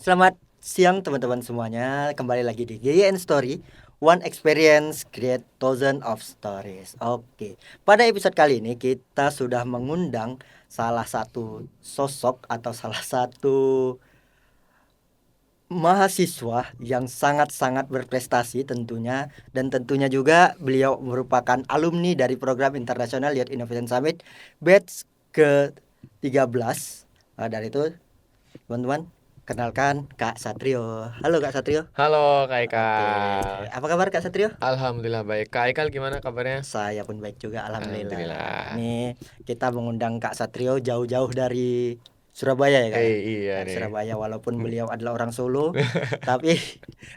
Selamat siang teman-teman semuanya. Kembali lagi di GYN Story. One experience create thousand of stories. Oke. Pada episode kali ini kita sudah mengundang salah satu sosok atau salah satu mahasiswa yang sangat-sangat berprestasi tentunya, dan tentunya juga beliau merupakan alumni dari program International Youth Innovation Summit batch ke-13. Dari itu teman-teman, kenalkan Kak Satrio. Halo Kak Satrio. Halo Kak Oke, Ikal. apa kabar Kak Satrio? Alhamdulillah baik. Kak Ikal gimana kabarnya? Saya pun baik juga, alhamdulillah. Alhamdulillah. Ini kita mengundang Kak Satrio jauh-jauh dari Surabaya ya Kak ya? Iya Dari nih. Surabaya, walaupun beliau adalah orang Solo, tapi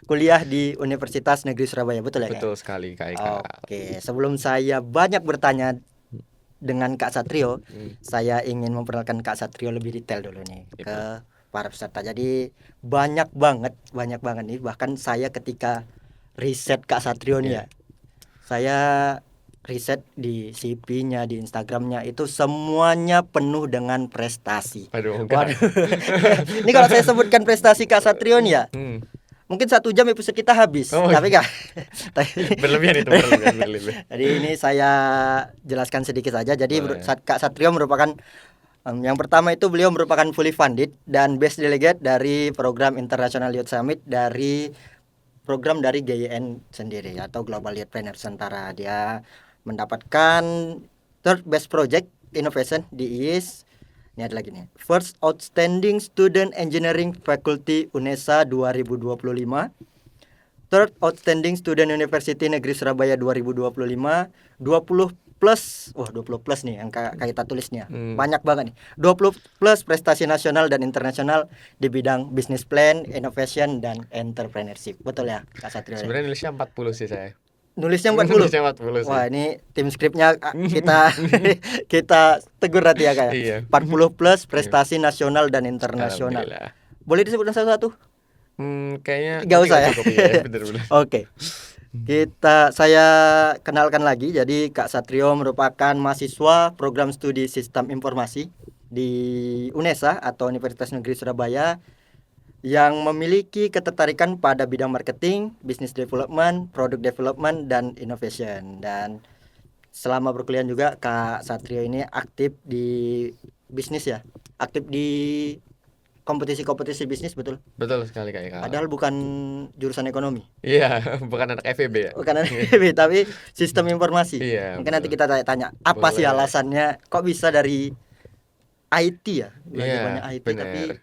kuliah di Universitas Negeri Surabaya, betul ya Kak ya? Betul sekali Kak Ikal. Oke, sebelum saya banyak bertanya dengan Kak Satrio, Hmm, saya ingin memperkenalkan Kak Satrio lebih detail dulu nih iya, boleh. ke para peserta. Jadi banyak banget nih. Bahkan saya ketika riset Kak Satrio nih ya, Iya. saya riset di CV-nya, di Instagramnya itu semuanya penuh dengan prestasi. Aduh enggak. Waduh, ini kalau saya sebutkan prestasi Kak Satrio nih ya, Hmm. mungkin 1 jam episode kita habis, Oh, tapi Kak, berlebihan itu berlebihan. jadi ini saya jelaskan sedikit saja. Jadi Boleh. Kak Satrio merupakan yang pertama itu beliau merupakan fully funded dan best delegate dari program International Youth Summit dari program dari GYN sendiri atau Global Youth Planner Nusantara. Dia mendapatkan third best project innovation di IIS. Ini ada lagi nih. First Outstanding Student Engineering Faculty UNESA 2025. Third Outstanding Student University Negeri Surabaya 2025. 20 plus, wah 20 plus nih yang kita tulisnya. Hmm. Banyak banget nih. 20 plus prestasi nasional dan internasional di bidang business plan, innovation dan entrepreneurship. Betul ya, Kak Satrio ya? Sebenarnya nulisnya 40 sih saya. Nulisnya 40. Nulisnya 40 sih. Wah, ini tim skripnya kita kita tegur nanti ya kayak. Iya. 40 plus Iya. prestasi nasional dan internasional. Alhamdulillah. Boleh disebutkan satu-satu? Kayaknya Gak nanti usah nggak ya. cukup ya, bener-bener. Oke. Saya kenalkan lagi. Jadi Kak Satrio merupakan mahasiswa program studi Sistem Informasi di UNESA atau Universitas Negeri Surabaya yang memiliki ketertarikan pada bidang marketing, business development, product development dan innovation. Dan selama perkuliahan juga Kak Satrio ini aktif di bisnis ya. Aktif di kompetisi-kompetisi bisnis, betul. Betul sekali Kak Ikal. Padahal bukan jurusan ekonomi. Iya, bukan anak FEB ya. Bukan tapi sistem informasi. Iya, Mungkin nanti betul. kita tanya apa sih Boleh. alasannya kok bisa dari IT ya, belajar Iya, banyak IT tapi benar.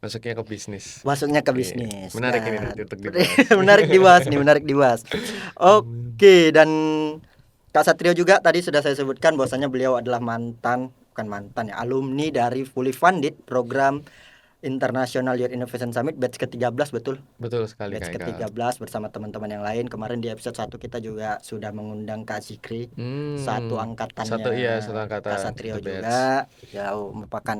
Masuknya ke bisnis. masuknya ke Iya. bisnis. Menarik ini Dan nanti untuk dibahas. menarik dibahas nih, menarik dibahas. Oke, dan Kak Satrio juga tadi sudah saya sebutkan bahwasanya beliau adalah bukan mantan ya, alumni dari fully funded program International Youth Innovation Summit batch ke-13, betul? Betul sekali Batch Kak Ika. ke-13 bersama teman-teman yang lain. Kemarin di episode 1 kita juga sudah mengundang Kak Zikri, satu angkatannya Satu Kak angkatan, Satrio satu batch. juga. Ya, merupakan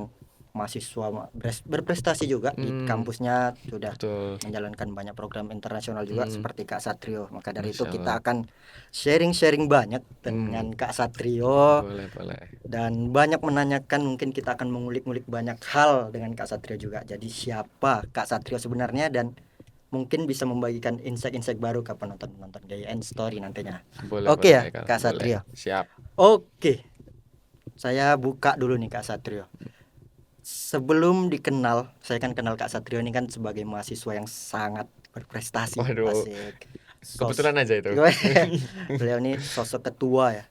mahasiswa berprestasi juga di kampusnya, sudah Betul. menjalankan banyak program internasional juga seperti Kak Satrio. Maka dari itu Masya kita Allah. akan sharing-sharing banyak dengan Kak Satrio Boleh. dan banyak menanyakan, mungkin kita akan mengulik-ngulik banyak hal dengan Kak Satrio juga. Jadi siapa Kak Satrio sebenarnya, dan mungkin bisa membagikan insight-insight baru ke penonton-penonton GYN Story nantinya. Boleh Oke ya, Kak. Kak Satrio. Siap. Oke. Saya buka dulu nih Kak Satrio. Sebelum dikenal, saya kan kenal Kak Satrio ini kan sebagai mahasiswa yang sangat berprestasi. Waduh. Asik. Kebetulan aja itu. Beliau ini sosok ketua ya.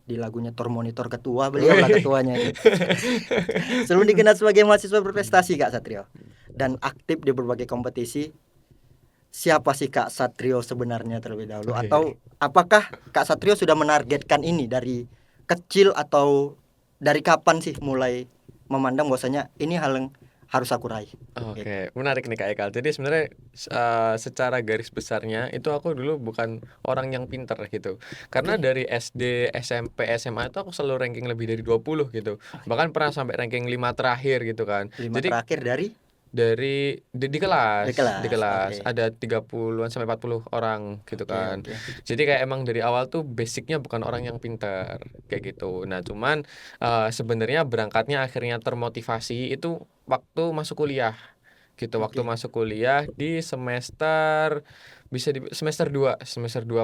Di lagunya Tor Monitor ketua, beliau lah ketuanya itu. Sebelum dikenal sebagai mahasiswa berprestasi Kak Satrio dan aktif di berbagai kompetisi, siapa sih Kak Satrio sebenarnya terlebih dahulu? Oke. Atau apakah Kak Satrio sudah menargetkan ini dari kecil, atau dari kapan sih mulai memandang bahwasanya ini hal yang harus aku raih? Oke, menarik nih Kak Ekal. Jadi sebenarnya secara garis besarnya itu aku dulu bukan orang yang pinter gitu. Karena dari SD, SMP, SMA itu aku selalu ranking lebih dari 20 gitu. Bahkan pernah sampai ranking 5 terakhir gitu kan. 5 Jadi terakhir dari di kelas, kelas. Oke. ada 30-an sampai 40 orang gitu Oke, kan. oke. Jadi kayak emang dari awal tuh basicnya bukan orang yang pinter kayak gitu. Nah, cuman sebenarnya berangkatnya akhirnya termotivasi itu waktu masuk kuliah. gitu waktu Oke. masuk kuliah di semester 2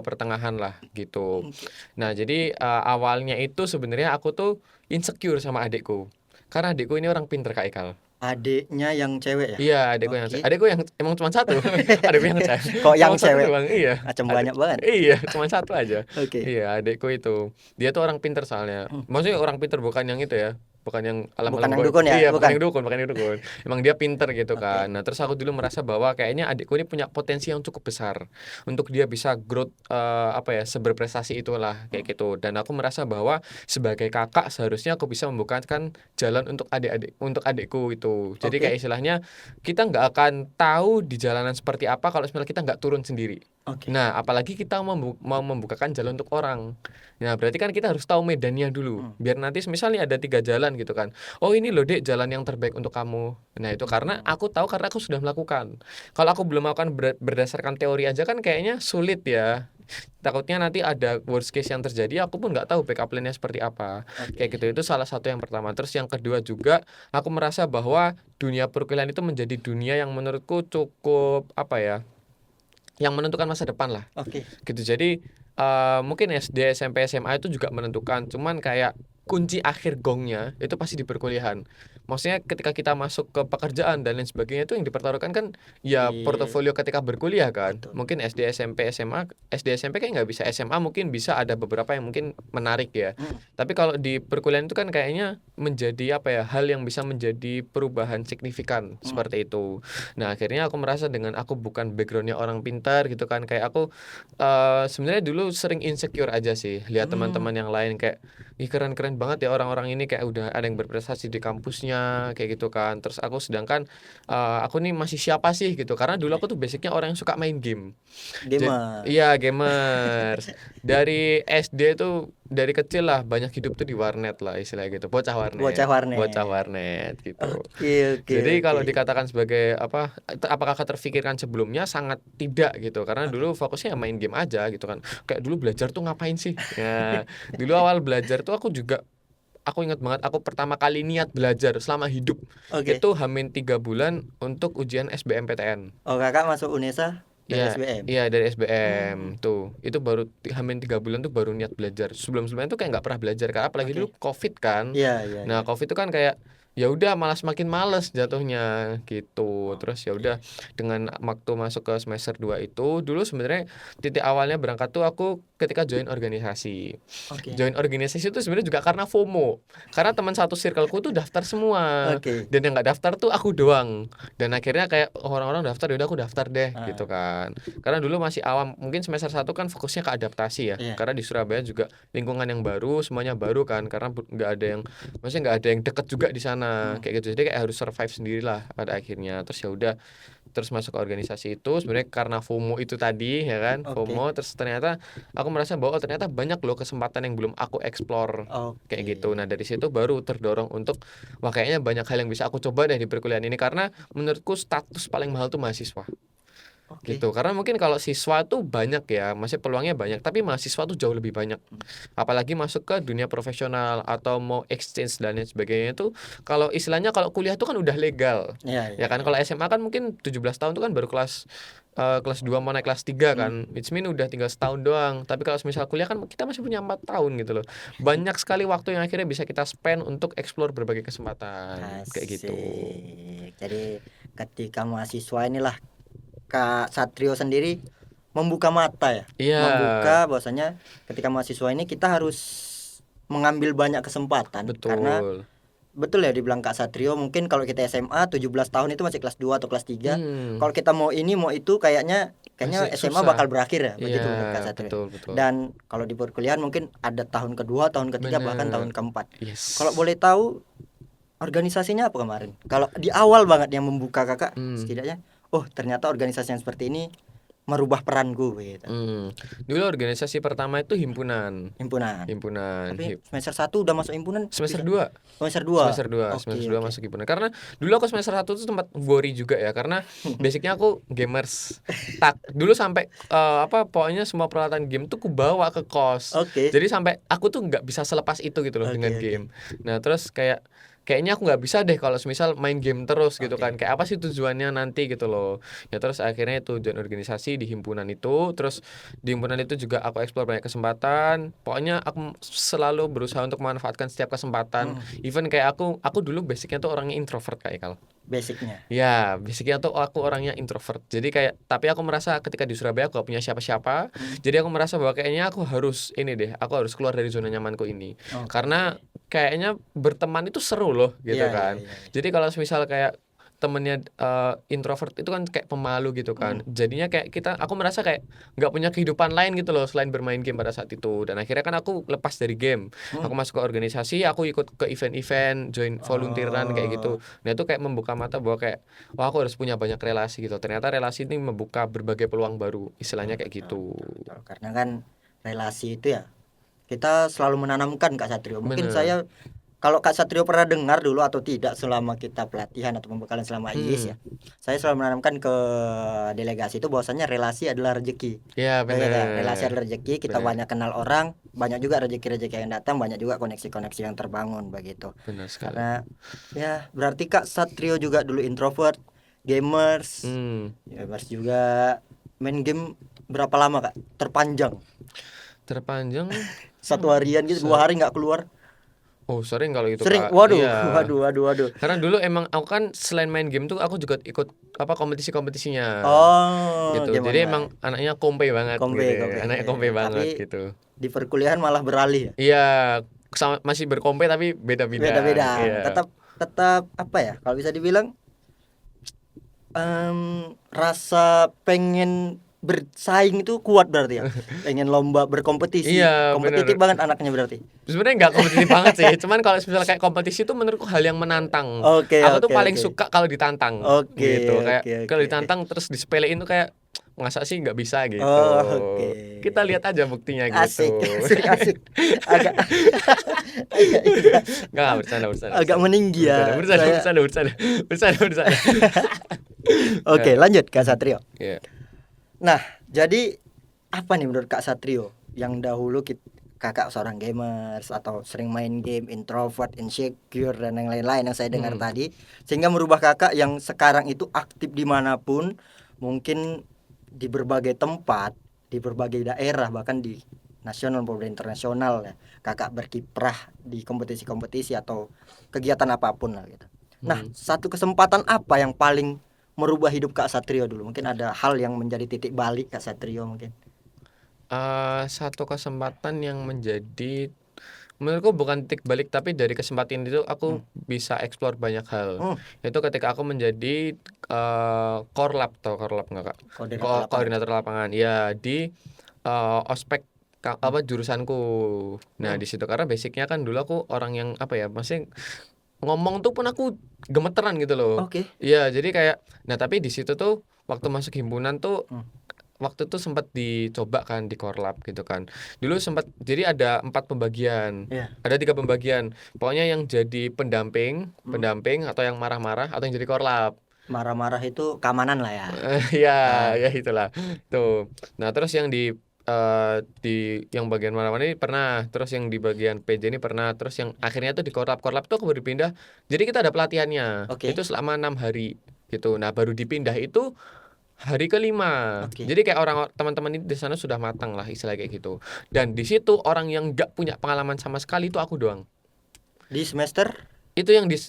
pertengahan lah gitu. Oke. Nah, jadi awalnya itu sebenarnya aku tuh insecure sama adikku. Karena adikku ini orang pinter Kak Ikal. Adiknya yang cewek ya? Iya, Oke. adikku yang emang cuma satu. Adikku yang cewek. Kok yang Cuma satu cewek? doang, iya. Macam Adik, banyak banget. iya, cuma satu aja. Oke. Iya, adikku itu. Dia tuh orang pinter soalnya. Hmm. Maksudnya orang pinter bukan yang itu ya. Bukan yang Bukan alam-alam yang goib. dukun ya? Iya, Bukan. bukan yang dukun. Emang dia pinter gitu Oke. kan. Nah, terus aku dulu merasa bahwa kayaknya adikku ini punya potensi yang cukup besar untuk dia bisa growth apa ya, seberprestasi itulah kayak gitu. Dan aku merasa bahwa sebagai kakak seharusnya aku bisa membukakan jalan untuk adikku itu. Jadi Oke. kayak istilahnya kita nggak akan tahu di jalanan seperti apa kalau misalnya kita nggak turun sendiri. Oke. Nah, apalagi kita mau membukakan jalan untuk orang. Nah, berarti kan kita harus tahu medannya dulu. Hmm. Biar nanti misalnya ada 3 jalan gitu kan. Oh, ini loh Dek, jalan yang terbaik untuk kamu. Nah, itu karena aku tahu karena aku sudah melakukan. Kalau aku belum melakukan berdasarkan teori aja kan kayaknya sulit ya. Takutnya nanti ada worst case yang terjadi, aku pun nggak tahu backup plan-nya seperti apa. Kayak gitu, Oke. itu salah satu yang pertama. Terus yang kedua juga, aku merasa bahwa dunia perkuliahan itu menjadi dunia yang menurutku cukup apa ya, yang menentukan masa depan lah Oke. gitu. Jadi mungkin SD, SMP, SMA itu juga menentukan. Cuman kayak kunci akhir gongnya itu pasti di perkuliahan. Maksudnya ketika kita masuk ke pekerjaan dan lain sebagainya itu yang dipertaruhkan kan ya Di portofolio ketika berkuliah kan. betul. Mungkin SD, SMP, SMA, SD, SMP kayak nggak bisa. SMA mungkin bisa, ada beberapa yang mungkin menarik ya. Hmm. Tapi kalau di perkuliahan itu kan kayaknya menjadi apa ya, hal yang bisa menjadi perubahan signifikan seperti itu. Nah, akhirnya aku merasa dengan aku bukan backgroundnya orang pintar gitu kan, kayak aku sebenarnya dulu sering insecure aja sih lihat Hmm. teman-teman yang lain kayak ih keren-keren banget ya orang-orang ini, kayak udah ada yang berprestasi di kampusnya kayak gitu kan. Terus aku sedangkan aku nih masih siapa sih gitu, karena dulu Oke. aku tuh basicnya orang yang suka main game. Gamer. Iya, gamers. Dari SD tuh dari kecil lah banyak hidup tuh di warnet lah istilahnya gitu. Bocah Bocah warnet. Bocah warnet. warnet gitu. Oke, oke, Jadi oke. kalau dikatakan sebagai apa, apakah terfikirkan sebelumnya, sangat tidak gitu. Karena Oke. dulu fokusnya ya main game aja gitu kan. Kayak dulu belajar tuh ngapain sih? Ya, dulu awal belajar tuh aku ingat banget aku pertama kali niat belajar selama hidup Oke. itu hamin 3 bulan untuk ujian SBMPTN. Oh, kakak masuk UNESA dari Iya, SBM. iya dari SBM Hmm. tuh. Itu baru hamin 3 bulan tuh baru niat belajar. Sebelum-sebelumnya tuh kayak nggak pernah belajar karena apalagi dulu Oke. COVID kan. Iya, iya, Nah, iya. COVID itu kan kayak ya udah malah semakin males jatuhnya gitu. Terus ya udah dengan waktu masuk ke semester 2 itu dulu sebenarnya titik awalnya berangkat tuh aku ketika join organisasi. Oke. Join organisasi itu sebenarnya juga karena FOMO. Karena teman satu circleku tuh daftar semua. Oke. Dan yang nggak daftar tuh aku doang. Dan akhirnya kayak orang-orang daftar, ya udah aku daftar deh gitu Ah, kan. Karena dulu masih awam, mungkin semester 1 kan fokusnya ke adaptasi ya. iya. Karena di Surabaya juga lingkungan yang baru, semuanya baru kan. Karena nggak ada yang, maksudnya nggak ada yang deket juga di sana Hmm. kayak gitu. Jadi kayak harus survive sendirilah pada akhirnya. Terus ya udah, terus masuk ke organisasi itu sebenarnya karena FOMO itu tadi ya kan, Oke. FOMO. Terus ternyata aku merasa bahwa oh, ternyata banyak loh kesempatan yang belum aku explore Oke. kayak gitu. Nah, dari situ baru terdorong untuk wah kayaknya banyak hal yang bisa aku coba deh di perkuliahan ini, karena menurutku status paling mahal tuh mahasiswa Oke. gitu. Karena mungkin kalau siswa tuh banyak ya, masih peluangnya banyak, tapi mahasiswa tuh jauh lebih banyak. Apalagi masuk ke dunia profesional atau mau exchange dan lain sebagainya itu, kalau istilahnya kalau kuliah tuh kan udah legal. Iya, iya, Ya kan, iya. kalau SMA kan mungkin 17 tahun tuh kan baru kelas 2 mau naik kelas 3 Hmm. kan. Which mean udah tinggal setahun doang. Tapi kalau misal kuliah kan kita masih punya 4 tahun gitu loh. Banyak sekali waktu yang akhirnya bisa kita spend untuk explore berbagai kesempatan kayak gitu. Asik. Jadi ketika mahasiswa inilah Kak Satrio sendiri membuka mata ya. Iya, Membuka bahwasanya ketika mahasiswa ini kita harus mengambil banyak kesempatan karena betul. betul ya dibilang Kak Satrio, mungkin kalau kita SMA 17 tahun itu masih kelas 2 atau kelas 3. Hmm, Kalau kita mau ini mau itu kayaknya masih SMA susah. bakal berakhir ya, Iya, begitu menurut Kak Satrio. betul, betul. Dan kalau di perkuliahan mungkin ada tahun kedua, tahun ketiga, bahkan tahun Bener. keempat. Yes. Kalau boleh tahu organisasinya apa kemarin? Kalau di awal banget yang membuka kakak, Hmm. setidaknya, oh ternyata organisasi yang seperti ini merubah peranku gitu. Dulu organisasi pertama itu himpunan. Himpunan. Himpunan. Tapi semester 1 udah masuk himpunan? Semester Bisa. 2. Semester 2. Semester 2, Oke, semester 2 oke. masuk himpunan. Karena dulu aku semester 1 tuh tempat worry juga ya, karena basicnya aku gamers. Dulu sampai pokoknya semua peralatan game tuh ku bawa ke kos. Oke. Jadi sampai aku tuh nggak bisa selepas itu gitu loh Oke, dengan oke. game. Nah, terus kayak kayaknya aku nggak bisa deh kalau semisal main game terus gitu Oke. kan, kayak apa sih tujuannya nanti gitu loh. Ya terus akhirnya itu join organisasi di himpunan itu, terus di himpunan itu juga aku explore banyak kesempatan. Pokoknya aku selalu berusaha untuk memanfaatkan setiap kesempatan. Even kayak aku dulu basicnya tuh orangnya introvert kayak kalau. Basicnya. Ya, basicnya tuh aku orangnya introvert. Jadi kayak, tapi aku merasa ketika di Surabaya aku gak punya siapa-siapa. Jadi aku merasa bahwa kayaknya aku harus ini deh, aku harus keluar dari zona nyamanku ini. Karena Oke. kayaknya berteman itu seru loh Iya, gitu iya, kan. iya, iya. Jadi kalau misal kayak temennya introvert itu kan kayak pemalu gitu kan. Jadinya kayak aku merasa kayak nggak punya kehidupan lain gitu loh selain bermain game pada saat itu. Dan akhirnya kan aku lepas dari game. Aku masuk ke organisasi, aku ikut ke event-event, join volunteeran kayak gitu. Oh, Nah itu kayak membuka mata bahwa kayak wah aku harus punya banyak relasi gitu. Ternyata relasi ini membuka berbagai peluang baru, betul, istilahnya kayak betul, gitu. betul, betul. Karena kan relasi itu ya kita selalu menanamkan Kak Satrio. Mungkin Bener. saya kalau Kak Satrio pernah dengar dulu atau tidak selama kita pelatihan atau pembekalan selama IIS ya, Hmm, saya selalu menanamkan ke delegasi itu bahwasanya relasi adalah rezeki. ya Ya, ya, relasi bener, adalah rezeki, kita bener, banyak kenal orang, banyak juga rezeki-rezeki yang datang, banyak juga koneksi-koneksi yang terbangun begitu. bener sekali. Karena ya berarti Kak Satrio juga dulu introvert, gamers, Hmm, gamers juga main game berapa lama Kak? Terpanjang terpanjang. satu harian gitu, 2 hari nggak keluar. Oh sering kalau itu Sering, Kak. waduh, Iya. waduh, waduh, waduh. Karena dulu emang aku kan selain main game tuh aku juga ikut apa kompetisi-kompetisinya Oh, gitu. game Jadi emang online. anaknya kompe banget Kombe, gitu. kombe. Anaknya kompe banget Tapi gitu. di perkuliahan malah beralih ya. Iya, masih berkompe tapi beda bidang. Beda-beda. Iya. Tetap tetap apa ya? Kalau bisa dibilang rasa pengen bersaing itu kuat berarti ya. Pengen lomba berkompetisi. Iya, bener. Kompetitif banget anaknya berarti. Sebenarnya nggak kompetitif banget sih. Cuman kalau misalnya kayak kompetisi itu menurutku hal yang menantang. Oke, Aku tuh oke, paling oke. suka kalau ditantang Oke, gitu. Kayak oke, kalau oke. ditantang terus disepelein tuh kayak masa sih nggak bisa gitu. Oh, oke. Kita lihat aja buktinya Asik, gitu. asik, asik. Agak agak ini ya, Nggak, bercanda, bercanda, agak bercanda. meninggi Bercanda, ya. bercanda, Saya bercanda, bercanda, bercanda, bercanda. oke, Nggak. lanjut Kak Satrio. Iya. Nah, jadi apa nih menurut Kak Satrio yang dahulu kakak seorang gamers atau sering main game, introvert, insecure dan yang lain-lain yang saya dengar Hmm. tadi, sehingga merubah kakak yang sekarang itu aktif dimanapun, mungkin di berbagai tempat, di berbagai daerah, bahkan di nasional maupun internasional ya, kakak berkiprah di kompetisi-kompetisi atau kegiatan apapun lah gitu. Nah, Hmm. satu kesempatan apa yang paling merubah hidup Kak Satrio dulu? Mungkin ada hal yang menjadi titik balik Kak Satrio mungkin. Satu kesempatan yang menjadi menurutku bukan titik balik tapi dari kesempatan itu aku Hmm. bisa explore banyak hal. Hmm, Itu ketika aku menjadi korlap, tau korlap nggak Kak? koordinator lapangan. Koordinator lapangan. Ya di ospek apa jurusanku. Nah Hmm. di situ karena basicnya kan dulu aku orang yang apa ya, masih ngomong tuh pun aku gemeteran gitu loh. Oke. Iya jadi kayak, nah tapi di situ tuh waktu masuk himpunan tuh Hmm. waktu itu sempat dicoba kan di korlap gitu kan. Dulu sempat jadi ada 4 pembagian. Ya. Ada 3 pembagian. Pokoknya yang jadi pendamping, Hmm. pendamping atau yang marah-marah atau yang jadi korlap. Marah-marah itu keamanan lah ya. Ya, Ah, ya itulah. Tuh. Nah, terus yang di yang bagian marah-marah ini pernah, terus yang di bagian PJ ini pernah, terus yang akhirnya tuh di korlap-korlap tuh aku baru dipindah. Jadi kita ada pelatihannya. oke. Itu selama 6 hari gitu. Nah, baru dipindah itu hari kelima. Oke. Jadi kayak orang teman-teman ini di sana sudah matang lah istilah kayak gitu. Dan di situ orang yang nggak punya pengalaman sama sekali itu aku doang. Di semester. Itu yang di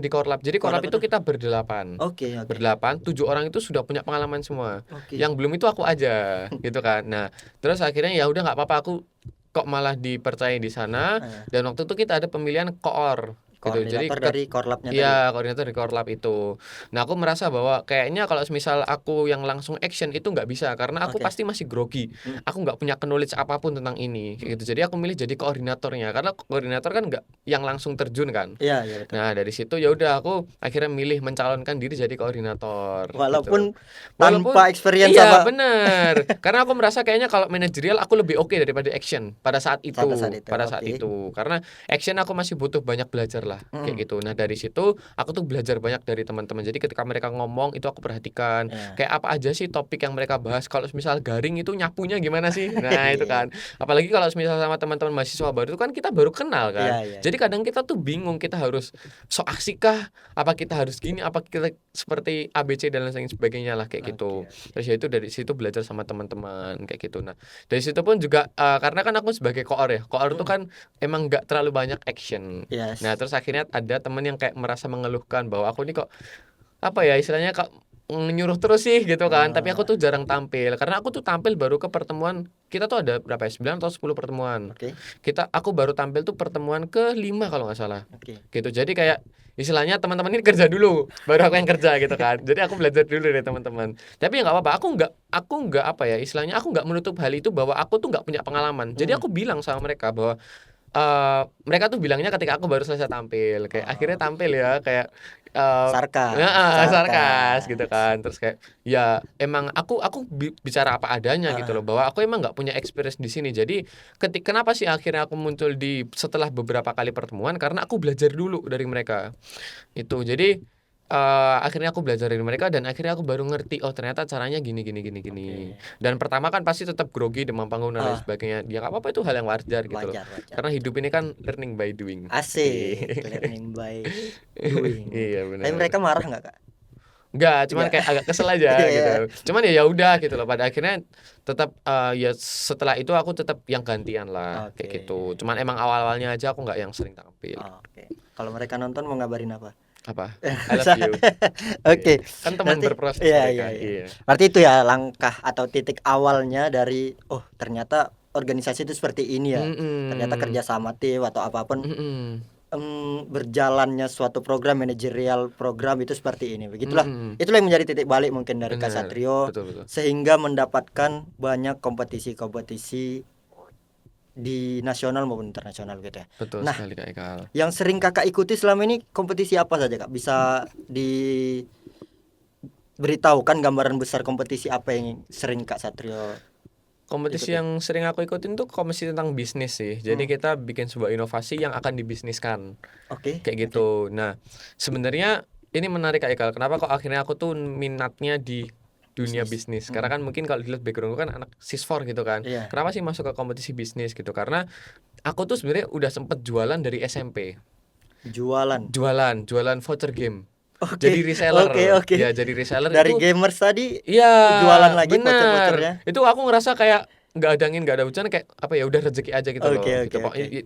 korlap. Jadi korlap Korlap itu itu. kita berdelapan. Oke, oke. Berdelapan, 7 orang itu sudah punya pengalaman semua. Oke. Yang belum itu aku aja, gitu kan. Nah, terus akhirnya ya udah nggak apa-apa aku kok malah dipercaya di sana. Ah, Dan waktu itu kita ada pemilihan koor, gitu. Jadi koordinator dari korlapnya tadi. iya, koordinator di korlap itu. Nah, aku merasa bahwa kayaknya kalau misal aku yang langsung action itu nggak bisa karena aku Oke. pasti masih grogi. Hmm. Aku nggak punya knowledge apapun tentang ini, kayak gitu. Jadi aku milih jadi koordinatornya karena koordinator kan nggak yang langsung terjun kan. Iya, iya betul. Nah, dari situ ya udah aku akhirnya milih mencalonkan diri jadi koordinator Walaupun gitu. Walaupun tanpa experience iya sama bener. Karena aku merasa kayaknya kalau manajerial aku lebih oke daripada action pada saat itu. saat itu. Pada saat Oke. itu. Karena action aku masih butuh banyak belajar lah kayak gitu. Nah dari situ aku tuh belajar banyak dari teman-teman. Jadi ketika mereka ngomong itu aku perhatikan Ya. kayak apa aja sih topik yang mereka bahas. Kalau misal garing itu nyapunya gimana sih? Nah itu Iya. kan. Apalagi kalau misal sama teman-teman mahasiswa baru itu kan kita baru kenal kan. Iya, iya, Jadi kadang kita tuh bingung kita harus so asik kah? Apa kita harus gini? Apa kita seperti ABC dan lain sebagainya lah kayak gitu. Oke. Terus ya itu dari situ belajar sama teman-teman kayak gitu. Nah dari situ pun juga karena kan aku sebagai koor ya, koor itu kan emang nggak terlalu banyak action. Yes. Nah terus akhirnya ada teman yang kayak merasa mengeluhkan bahwa aku ini kok apa ya istilahnya kok nyuruh terus sih gitu kan. Tapi aku tuh jarang tampil karena aku tuh tampil baru ke pertemuan kita tuh ada berapa ya 9 atau 10 pertemuan. Oke. Aku baru tampil tuh pertemuan ke-5 kalau nggak salah. Oke. Gitu. Jadi kayak istilahnya teman-teman ini kerja dulu baru aku yang kerja gitu kan. Jadi aku belajar dulu dari teman-teman. Tapi ya nggak apa-apa. Aku nggak apa ya istilahnya aku nggak menutup hal itu bahwa aku tuh nggak punya pengalaman. Jadi aku bilang sama mereka bahwa mereka tuh bilangnya ketika aku baru selesai tampil kayak akhirnya tampil ya kayak sarkas gitu kan. Terus kayak ya emang aku bicara apa adanya gitu loh bahwa aku emang nggak punya experience di sini. Jadi kenapa sih akhirnya aku muncul di setelah beberapa kali pertemuan karena aku belajar dulu dari mereka itu. Jadi akhirnya aku belajar dari mereka dan akhirnya aku baru ngerti oh ternyata caranya gini. Dan pertama kan pasti tetap grogi demam panggung dan lain sebagainya. Ya nggak apa-apa itu hal yang wajar gitu loh. Wajar. Karena hidup ini kan learning by doing. Asik, learning by doing. Iya benar. Tapi mereka marah nggak, Kak? Enggak, cuman kayak agak kesel aja gitu. Cuman ya udah gitu loh. Pada akhirnya tetap ya setelah itu aku tetap yang gantian lah kayak gitu. Cuman emang awal-awalnya aja aku nggak yang sering tampil. Oke. Kalau mereka nonton mau ngabarin apa? Apa? I love you. Oke. Kan teman berproses mereka. Iya. Berarti itu ya langkah atau titik awalnya dari oh ternyata organisasi itu seperti ini ya. Ternyata kerja sama tim atau apapun berjalannya suatu program manajerial program itu seperti ini. Begitulah. Itulah yang menjadi titik balik mungkin dari Kak Satrio. Betul. Sehingga mendapatkan banyak kompetisi-kompetisi di nasional maupun internasional gitu ya. Betul nah, sekali Kak Ekal. Yang sering Kakak ikuti selama ini kompetisi apa saja Kak? Bisa diberitahukan gambaran besar kompetisi apa yang sering Kak Satrio kompetisi ikuti? Yang sering aku ikutin tuh kompetisi tentang bisnis sih. Jadi kita bikin sebuah inovasi yang akan dibisniskan. Kayak gitu. Nah, sebenarnya ini menarik Kak Ekal. Kenapa kok akhirnya aku tuh minatnya di dunia bisnis. Karena kan mungkin kalau dilihat backgroundku kan anak sisfor gitu kan. Kenapa sih masuk ke kompetisi bisnis gitu? Karena aku tuh sebenarnya udah sempet jualan dari SMP. Jualan voucher game. Jadi reseller. Ya, jadi reseller dari itu, gamers tadi. Iya, jualan lagi voucher-vouchernya. Itu aku ngerasa kayak nggak ada angin nggak ada hujan kayak apa ya udah rezeki aja gitu loh gitu.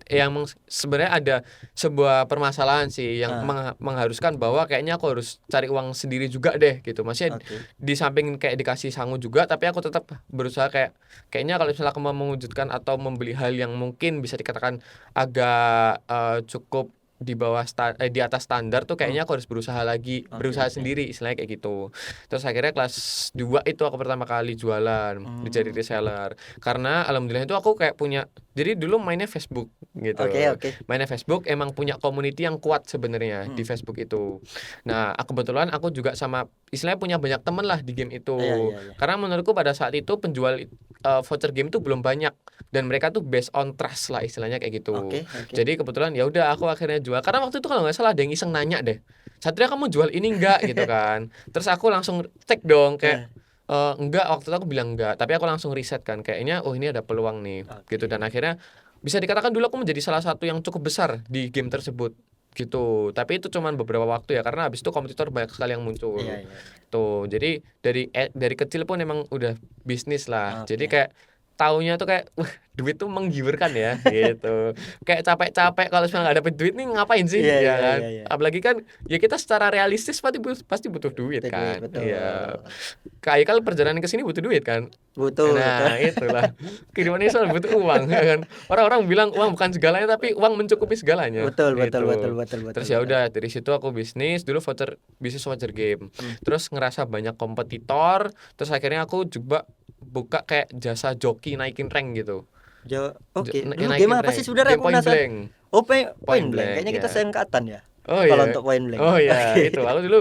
Yang sebenarnya ada sebuah permasalahan sih yang mengharuskan bahwa kayaknya aku harus cari uang sendiri juga deh gitu. Maksudnya di samping kayak dikasih sangu juga tapi aku tetap berusaha kayaknya kalau misalnya aku mau mewujudkan atau membeli hal yang mungkin bisa dikatakan agak cukup di bawah di atas standar tuh kayaknya aku harus berusaha lagi, berusaha sendiri istilahnya kayak gitu. Terus akhirnya kelas 2 itu aku pertama kali jualan jadi reseller. Karena alhamdulillah itu aku kayak punya, jadi dulu mainnya Facebook gitu. Mainnya Facebook emang punya community yang kuat sebenarnya di Facebook itu. Nah, kebetulan aku juga sama istilahnya punya banyak temen lah di game itu. Karena menurutku pada saat itu penjual voucher game itu belum banyak dan mereka tuh based on trust lah istilahnya kayak gitu. Jadi kebetulan ya udah aku akhirnya jual karena waktu itu kalau nggak salah ada yang iseng nanya deh, Satria kamu jual ini enggak gitu kan. Terus aku langsung cek dong kayak enggak, waktu itu aku bilang enggak, tapi aku langsung riset kan kayaknya oh ini ada peluang nih gitu. Dan akhirnya bisa dikatakan dulu aku menjadi salah satu yang cukup besar di game tersebut gitu. Tapi itu cuman beberapa waktu ya karena habis itu kompetitor banyak sekali yang muncul. Tuh jadi dari kecil pun emang udah bisnis lah. Jadi kayak taunya tuh kayak duit tuh menggiurkan ya gitu. Kayak capek-capek kalau misalnya nggak dapet duit nih ngapain sih ya kan. Apalagi kan ya kita secara realistis pasti butuh duit kan. Iya. Kayak kalau perjalanan ke sini butuh duit kan. Betul. Nah itulah kehidupan ini soal butuh uang kan. Orang-orang bilang uang bukan segalanya tapi uang mencukupi segalanya. Betul. Terus ya udah dari situ aku bisnis dulu bisnis voucher game. Terus ngerasa banyak kompetitor. Terus akhirnya aku juga buka kayak jasa joki naikin rank gitu. Dulu game apa sih sebenarnya aku penasaran. Point Blank. Kayaknya kita seangkatan ya. Oh kalau iya. untuk point blank. Oh iya, Oke. itu aku dulu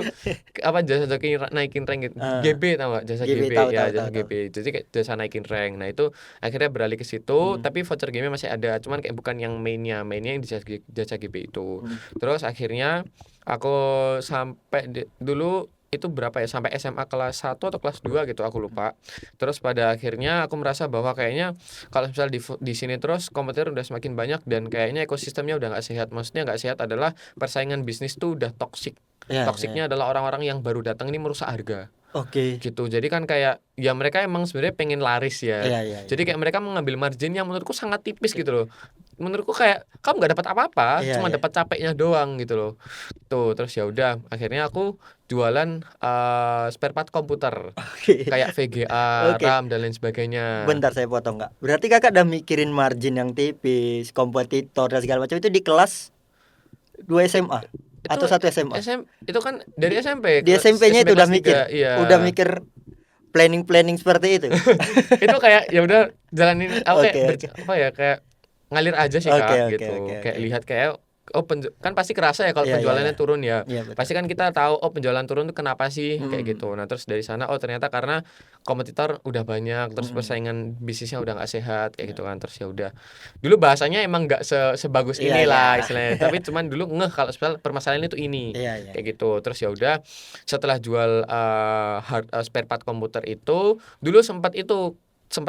apa jasa joki naikin rank gitu. Ah, GB tahu nggak? Jasa GB GB tahu ya, tahu tahu jasa tahu. GB. Jadi kayak jasa naikin rank. Nah, itu akhirnya beralih ke situ, Hmm. tapi voucher game masih ada, cuman kayak bukan yang mainnya. Mainnya yang di jasa GB itu. Hmm. Terus akhirnya aku sampai dulu itu berapa ya? Sampai SMA kelas 1 atau kelas 2 gitu, aku lupa. Terus pada akhirnya aku merasa bahwa kayaknya kalau misal di sini terus kompetitor udah semakin banyak dan kayaknya ekosistemnya udah nggak sehat. Maksudnya nggak sehat adalah persaingan bisnis tuh udah toksik. Ya, ya. Toksiknya adalah orang-orang yang baru datang ini merusak harga Oke. gitu. Jadi kan kayak ya mereka emang sebenarnya pengen laris ya. Iya, iya, iya. Jadi kayak mereka mengambil margin yang menurutku sangat tipis gitu loh. Menurutku kayak kamu nggak dapat apa-apa, Iya, cuma iya. dapat capeknya doang gitu loh. Tuh, terus ya udah akhirnya aku jualan spare part komputer Oke. kayak VGA, Oke. RAM dan lain sebagainya. Bentar saya potong nggak? Berarti kakak udah mikirin margin yang tipis, kompetitor dan segala macam itu di kelas 2 SMA Itu atau 1 SMA? itu kan dari SMP Di ke SMP-nya SMP itu udah kelas mikir, 3, iya. udah mikir planning seperti itu. Itu kayak ya udah jalanin aku kayak Oke, oke. apa ya kayak ngalir aja sih Oke, Kak oke, oke, gitu. Kayak oke. lihat kayak kan pasti kerasa ya kalau Iya, iya, iya. penjualannya turun ya. Iya, betul. Pasti kan kita tahu oh penjualan turun tuh kenapa sih kayak Mm, gitu. Nah, terus dari sana oh ternyata karena kompetitor udah banyak, terus mm. persaingan bisnisnya udah nggak sehat kayak Iya, gitu kan. Terus ya udah. Dulu bahasanya emang nggak sebagus iya, iya. inilah istilahnya. Tapi cuman dulu ngeh kalau permasalahan itu ini Iya, iya. kayak gitu. Terus ya udah setelah jual spare part komputer itu dulu sempat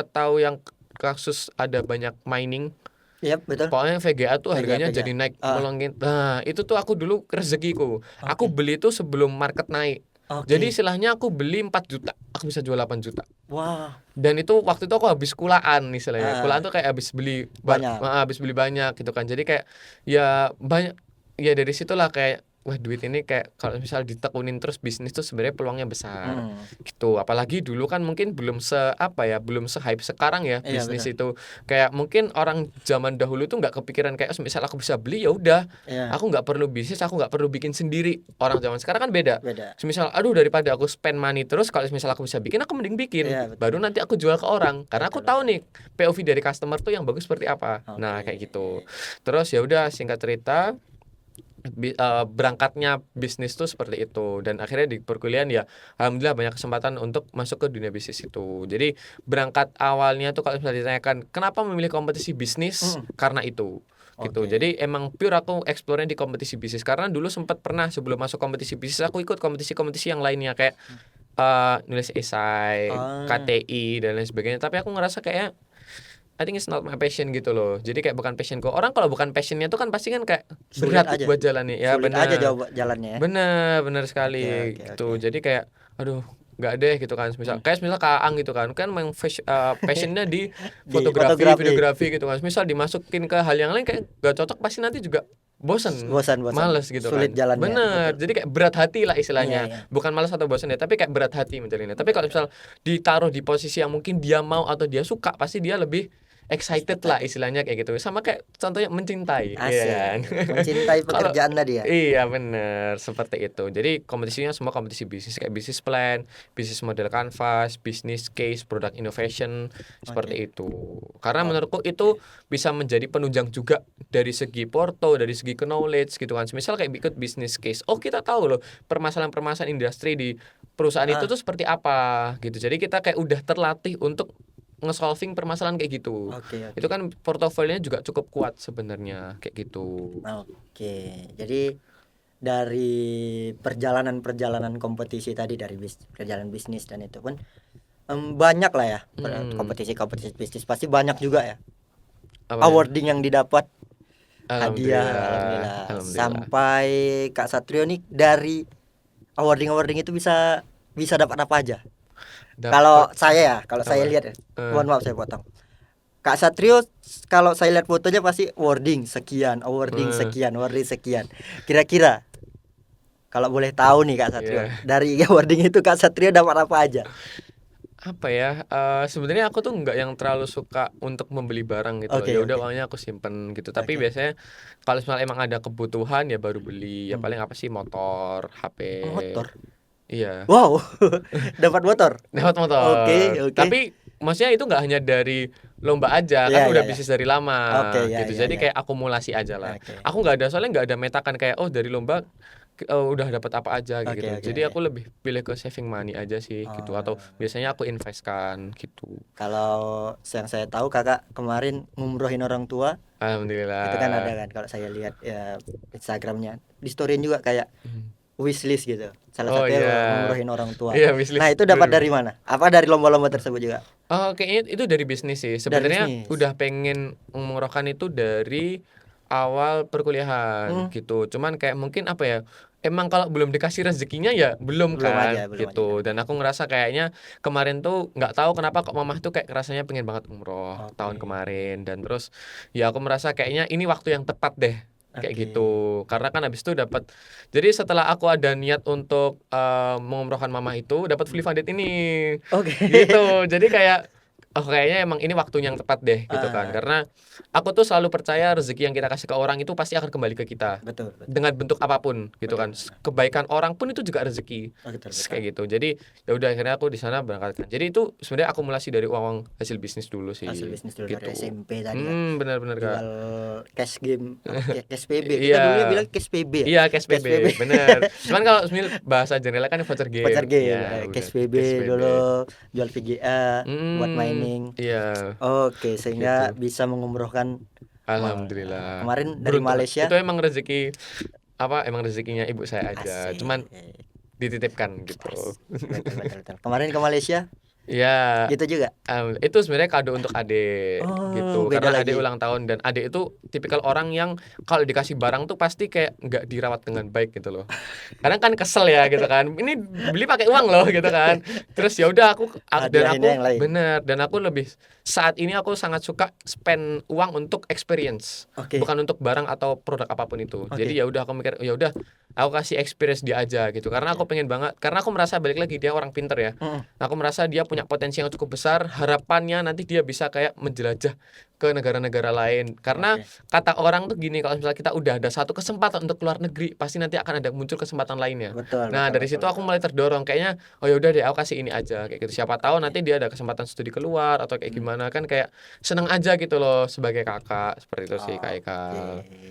tahu yang kasus ada banyak mining. Iya, betul. Pokoknya VGA tuh VGA, harganya VGA. jadi naik Ah, melonjak. Nah, itu tuh aku dulu rezekiku. Aku oke. beli tuh sebelum market naik. Jadi Oke. istilahnya aku beli 4 juta, aku bisa jual 8 juta. Wah, Dan itu waktu itu aku habis kulaan istilahnya. Kulaan ah, tuh kayak habis beli banyak. habis beli banyak gitu kan. Jadi kayak ya banyak ya dari situlah kayak wah duit ini kayak kalau misal ditekunin terus bisnis tuh sebenarnya peluangnya besar Hmm. gitu. Apalagi dulu kan mungkin belum se hype sekarang ya Iya, bisnis betul. itu. Kayak mungkin orang zaman dahulu tuh nggak kepikiran kayak "Oh, misal aku bisa beli ya udah, Iya, aku nggak perlu bisnis, aku nggak perlu bikin sendiri." Orang zaman sekarang kan beda. beda. Semisal aduh daripada aku spend money terus kalau misal aku bisa bikin aku mending bikin. Iya, betul. Baru nanti aku jual ke orang karena aku Betul, tahu betul. nih POV dari customer tuh yang bagus seperti apa. Nah, kayak Oke. gitu. Terus ya udah singkat cerita berangkatnya bisnis tuh seperti itu dan akhirnya di perkuliahan ya alhamdulillah banyak kesempatan untuk masuk ke dunia bisnis itu. Jadi berangkat awalnya tuh kalau misalnya ditanyakan kenapa memilih kompetisi bisnis Mm, karena itu gitu. oke. Jadi emang pure aku explore-nya di kompetisi bisnis karena dulu sempat pernah sebelum masuk kompetisi bisnis aku ikut kompetisi-kompetisi yang lainnya kayak nulis esai, Ah, KTI dan lain sebagainya. Tapi aku ngerasa kayak I think it's not my passion gitu loh. Jadi kayak bukan passionku. Orang kalau bukan passionnya tuh kan pasti kan kayak sulit berat aja. buat jalannya. Ya Sulit aja benar. jawab jalannya ya. Benar Oke, sekali oke, gitu. oke. Jadi kayak aduh nggak deh gitu kan. Hmm. Misal Kak Aang gitu kan. Kan memang passionnya di Di fotografi, fotografi. videografi gitu kan. Misal dimasukin ke hal yang lain kayak gak cocok pasti nanti juga bosen, Bosan, males gitu sulit kan. jalannya, Bener, betul. jadi kayak berat hati lah Iya, istilahnya. iya. Bukan malas atau bosen ya, tapi kayak berat hati menjalinnya. Tapi kalau misal ditaruh di posisi yang mungkin dia mau atau dia suka, pasti dia lebih excited lah istilahnya kayak gitu. Sama kayak contohnya mencintai, iya kan. Asik. Mencintai Kalau pekerjaan tadi ya. iya bener seperti itu. Jadi kompetisinya semua kompetisi bisnis kayak bisnis plan, bisnis model canvas, bisnis case, product innovation seperti itu. Karena Oh, menurutku itu bisa menjadi penunjang juga dari segi porto, dari segi knowledge gitu kan. Misal kayak ikut bisnis case. Oh, kita tahu loh permasalahan-permasalahan industri di perusahaan itu ah, tuh seperti apa gitu. Jadi kita kayak udah terlatih untuk nge-solving permasalahan kayak gitu. oke, oke. Itu kan portofolionya juga cukup kuat sebenarnya kayak gitu. Oke. Jadi dari perjalanan-perjalanan kompetisi tadi dari perjalanan bisnis dan itu pun banyak lah ya kompetisi-kompetisi bisnis pasti banyak juga ya Apa ya? awarding yang didapat, hadiah, Alhamdulillah, alhamdulillah. alhamdulillah. Sampai Kak Satrio nih dari awarding-awarding itu bisa dapat apa aja? Kalau Dapat kalau apa? saya lihat ya, Eh, mohon maaf saya potong. Kak Satrio kalau saya lihat fotonya pasti awarding sekian, awarding eh, sekian, awarding sekian. Kira-kira kalau boleh tahu nih Kak Satrio, ya. dari awarding itu Kak Satrio dapat apa aja? Apa ya? Sebenarnya aku tuh nggak yang terlalu suka untuk membeli barang gitu loh. Oke, Ya udah oke. uangnya aku simpen gitu. Tapi Oke. biasanya kalau misalnya emang ada kebutuhan ya baru beli. Ya Hmm. paling apa sih motor, HP. Motor. Iya. Wow. Dapat motor. Dapat motor. Oke, oke. Tapi maksudnya itu nggak hanya dari lomba aja Iya, kan iya, udah iya. bisnis dari lama Oke, ya, gitu. ya, Jadi ya. kayak akumulasi aja lah. Oke. Aku nggak ada soalnya nggak ada metakan kayak oh dari lomba udah dapat apa aja kayak Oke, gitu. oke. Jadi aku lebih pilih ke saving money aja sih gitu atau Oh, biasanya aku investkan gitu. kalau yang saya tahu kakak kemarin ngumrohin orang tua, itu kan ada Alhamdulillah. kan kalau saya lihat ya Instagramnya, di storyin juga kayak Hmm. wishlist gitu. Salah Oh satunya iya, ngumrohin orang tua. iya Nah, wishlist itu dapat dari 2000. mana? Apa dari lomba-lomba tersebut juga? Oh, kayaknya itu dari bisnis sih. Dari Sebenarnya bisnis. udah pengen mengumrohkan itu dari awal perkuliahan Hmm, gitu. Cuman kayak mungkin apa ya? Emang kalau belum dikasih rezekinya ya belum kan belum aja gitu. kan. Dan aku ngerasa kayaknya kemarin tuh nggak tahu kenapa kok mamah tuh kayak rasanya pengen banget umroh tahun Oke. kemarin dan terus ya aku merasa kayaknya ini waktu yang tepat deh kayak Oke. gitu. Karena kan habis itu dapat jadi setelah aku ada niat untuk mengumrohkan mamah itu dapat fully funded ini Oke. gitu. Jadi kayak oh kayaknya emang ini waktunya yang tepat deh gitu kan. Ah, Karena aku tuh selalu percaya rezeki yang kita kasih ke orang itu pasti akan kembali ke kita betul, betul. dengan bentuk apapun gitu Betul, kan. betul. Kebaikan orang pun itu juga rezeki. Oh, betul, betul. Kayak gitu. Jadi ya udah akhirnya aku di sana berangkatkan. Jadi itu sebenarnya akumulasi dari uang hasil bisnis dulu Hasil sih bisnis dulu dari gitu. SMP tadi ya. Benar-benar Kak. Jual cash game, cash PB. Kita Iya. dulunya bilang cash PB ya. Iya, cash Cash PB, PB. bener. Cuman kalau bahasa generalnya kan voucher Voucher game. game, Ya, udah cash PB cash PB. dulu, jual VGA buat mining. Iya, Oke, sehingga gitu. bisa mengumrohkan Alhamdulillah. kemarin dari Beruntung. Malaysia. Itu emang rezeki apa? Emang rezekinya ibu saya aja. Asik. Cuman dititipkan gitu. Betul, betul, betul. Kemarin ke Malaysia Ya, gitu juga. itu sebenarnya kado untuk adik Oh, gitu. beda Karena adik lagi. ulang tahun dan adik itu tipikal orang yang kalau dikasih barang tuh pasti kayak nggak dirawat dengan baik gitu loh. Kadang kan kesel ya gitu kan. Ini beli pakai uang loh gitu kan. Terus ya udah dan Hadiahinnya aku yang lain. bener dan aku lebih saat ini aku sangat suka spend uang untuk experience, Oke. bukan untuk barang atau produk apapun itu. Oke. Jadi ya udah aku mikir ya udah aku kasih experience dia aja gitu. Karena aku pengen banget karena aku merasa balik lagi dia orang pinter ya. Mm, Aku merasa dia punya potensi yang cukup besar. Harapannya nanti dia bisa kayak menjelajah ke negara-negara lain. Karena oke. kata orang tuh gini, kalau misalnya kita udah ada satu kesempatan untuk keluar negeri, pasti nanti akan ada muncul kesempatan lainnya. Betul, Nah, betul, dari betul, situ aku betul. mulai terdorong kayaknya, oh ya udah deh, aku kasih ini aja kayak gitu. Siapa tahu nanti dia ada kesempatan studi keluar atau kayak gimana kan kayak seneng aja gitu loh sebagai kakak seperti itu sih Kak Ekal. Oke.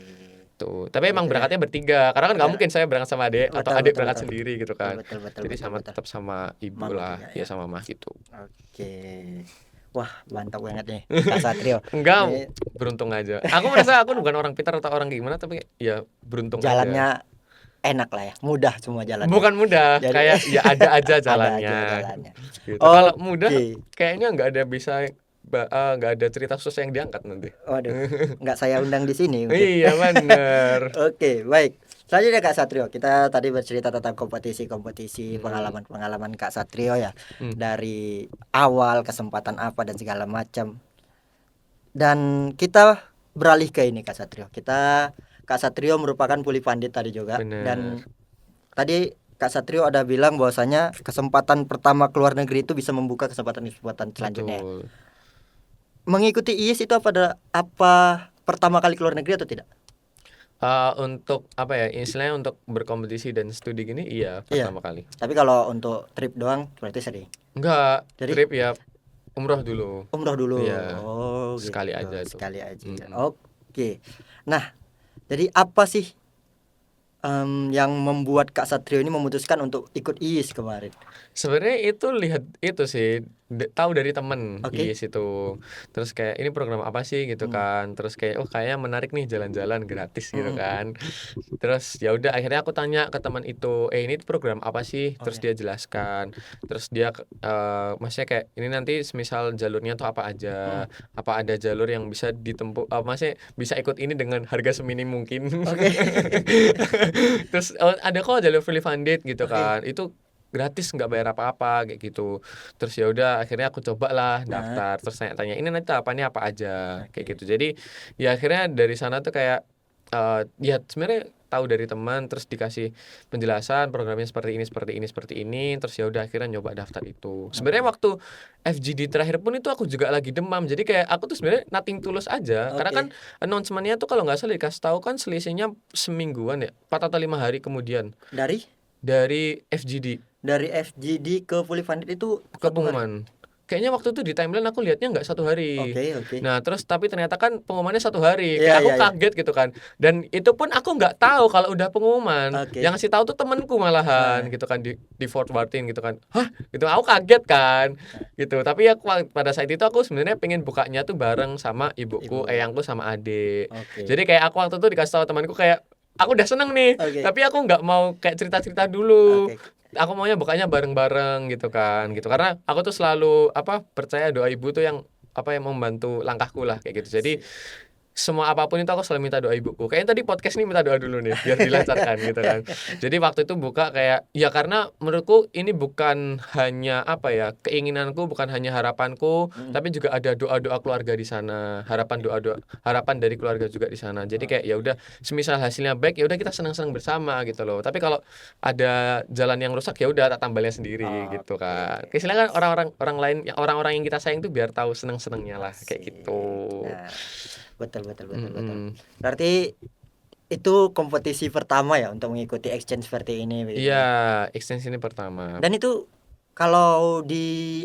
Tuh. Tapi emang Gitu ya. berangkatnya bertiga. Karena kan nggak Ber- mungkin saya berangkat sama adik atau Betul, adik betul, berangkat betul. sendiri gitu Betul, kan. betul, betul, Jadi betul, sama betul. tetap sama ibu Mama lah, juga ya ya. sama mah gitu. Oke. Wah, mantap banget nih Kak Satrio. Enggak, Ini beruntung aja. Aku merasa aku bukan orang pintar atau orang gimana, tapi ya beruntung aja. jalannya enak lah ya, mudah semua jalannya. Bukan mudah, Jadi kayak ya ada aja ada jalannya. aja jalannya. Gitu. Kalau mudah, Oke. kayaknya nggak ada bisa nggak ada cerita susah yang diangkat nanti. Waduh, nggak saya undang di sini mungkin. Iya bener. Oke, baik. Selanjutnya Kak Satrio, kita tadi bercerita tentang kompetisi-kompetisi, Hmm. pengalaman-pengalaman Kak Satrio ya, Hmm. dari awal kesempatan apa dan segala macam. Dan kita beralih ke ini Kak Satrio. Kak Satrio merupakan fully funded tadi juga. Bener. Dan tadi Kak Satrio ada bilang bahwasanya kesempatan pertama keluar negeri itu bisa membuka kesempatan-kesempatan selanjutnya. Betul. Mengikuti IIS itu apa pertama kali keluar negeri atau tidak? Untuk apa ya istilahnya untuk berkompetisi dan studi gini iya Iya. pertama kali. Tapi kalau untuk trip doang berarti sering. Enggak, Jadi trip ya umroh dulu. umroh dulu. Iya. Oh, Sekali gitu. aja itu. Sekali aja. Mm-mm. Oke. Nah, jadi apa sih yang membuat Kak Satrio ini memutuskan untuk ikut IIS kemarin? Sebenarnya itu lihat itu sih tahu dari temen Oke. IIS itu. Terus kayak ini program apa sih gitu kan. Terus kayak oh kayaknya menarik nih jalan-jalan gratis gitu kan. Terus ya udah akhirnya aku tanya ke teman itu, ini program apa sih? Terus Oke. dia jelaskan. Terus dia maksudnya kayak ini nanti semisal jalurnya tuh apa aja. Apa ada jalur yang bisa ditempuh maksudnya bisa ikut ini dengan harga seminim mungkin. Oke. Terus ada kok jalur fully funded gitu Oke. kan. Itu gratis nggak bayar apa-apa kayak gitu. Terus ya udah akhirnya aku coba lah daftar. Terus tanya-tanya ini nanti tahapannya apa aja kayak Oke. gitu. Jadi ya akhirnya dari sana tuh kayak ya sebenarnya tahu dari teman terus dikasih penjelasan programnya seperti ini terus ya udah akhirnya nyoba daftar itu. Sebenarnya waktu FGD terakhir pun itu aku juga lagi demam. Jadi kayak aku tuh sebenarnya nothing tulus aja. Karena Oke. kan announcement-nya tuh kalau nggak salah dikasih tahu kan selisihnya semingguan ya, 4 atau 5 hari kemudian Dari dari FGD FGD ke fully funded itu ke 1 hari. pengumuman. kayaknya waktu itu di timeline aku lihatnya nggak 1 hari. Oke. Nah, terus tapi ternyata kan pengumumannya 1 hari. Iya Kayak aku iya iya. kaget gitu kan. Dan itu pun aku nggak tahu kalau udah pengumuman. Oke. Yang ngasih tahu tuh temenku malahan Heeh. gitu kan di forwardin gitu kan. Hah? Gitu aku kaget kan. Gitu. Tapi ya pada saat itu aku sebenarnya pengen bukanya tuh bareng sama ibuku, Ibu. eyangku sama adik. Oke. Jadi kayak aku waktu itu dikasih tahu temanku kayak aku udah seneng nih, Oke. tapi aku nggak mau kayak cerita-cerita dulu. Oke. Aku maunya bukanya bareng-bareng gitu kan, gitu. Karena aku tuh selalu percaya doa ibu tuh yang yang membantu langkahku lah kayak gitu. Jadi Sip. semua apapun itu aku selalu minta doa ibuku. Kayaknya tadi podcast ini minta doa dulu nih biar dilancarkan gitu kan. Jadi waktu itu buka kayak ya karena menurutku ini bukan hanya keinginanku, bukan hanya harapanku, Mm. tapi juga ada doa-doa keluarga di sana, harapan dari keluarga juga di sana. Jadi kayak ya udah semisal hasilnya baik ya udah kita senang-senang bersama gitu loh. Tapi kalau ada jalan yang rusak ya udah tak tambalnya sendiri gitu kan. Oke. Istilahnya kan orang-orang lain, orang-orang yang kita sayang tuh biar tahu seneng-senengnya lah kayak Sip. gitu. Nah, betul. Mm-mm. Berarti itu kompetisi pertama ya untuk mengikuti exchange seperti ini begitu Iya, ya. extensi ini pertama. Dan itu kalau di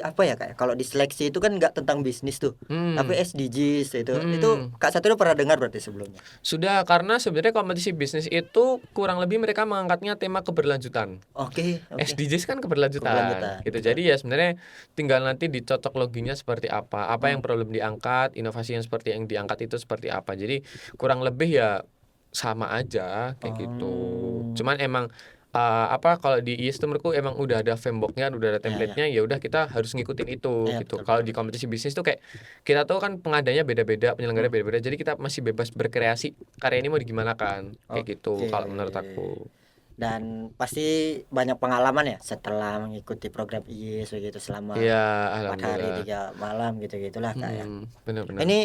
kalau di seleksi itu kan nggak tentang bisnis tuh, tapi Hmm, SDGs itu hmm. Kak Satrio pernah dengar berarti sebelumnya. Sudah karena sebenarnya kompetisi bisnis itu kurang lebih mereka mengangkatnya tema keberlanjutan. Oke. SDGs kan keberlanjutan Keberlanjutan, gitu. betul. Jadi ya sebenarnya tinggal nanti dicocok loginya seperti apa yang Hmm. perlu diangkat, inovasi yang seperti yang diangkat itu seperti apa. Jadi kurang lebih ya sama aja kayak gitu. Oh. Cuman emang kalau di IIS tuh menurutku emang udah ada frameworknya, udah ada Ya, ya. template-nya, ya udah kita harus ngikutin itu Ya, gitu. betul Kalau betul di betul. kompetisi bisnis tuh kayak kita tuh kan pengadanya beda-beda, penyelenggara Hmm. beda-beda. Jadi kita masih bebas berkreasi karya ini mau digimanakan kayak gitu Oke. kalau menurut aku. Dan pasti banyak pengalaman ya setelah mengikuti program IIS begitu selama Iya, 4 hari alhamdulillah. 3 malam gitu-gitulah Kak ya. Benar-benar. Ini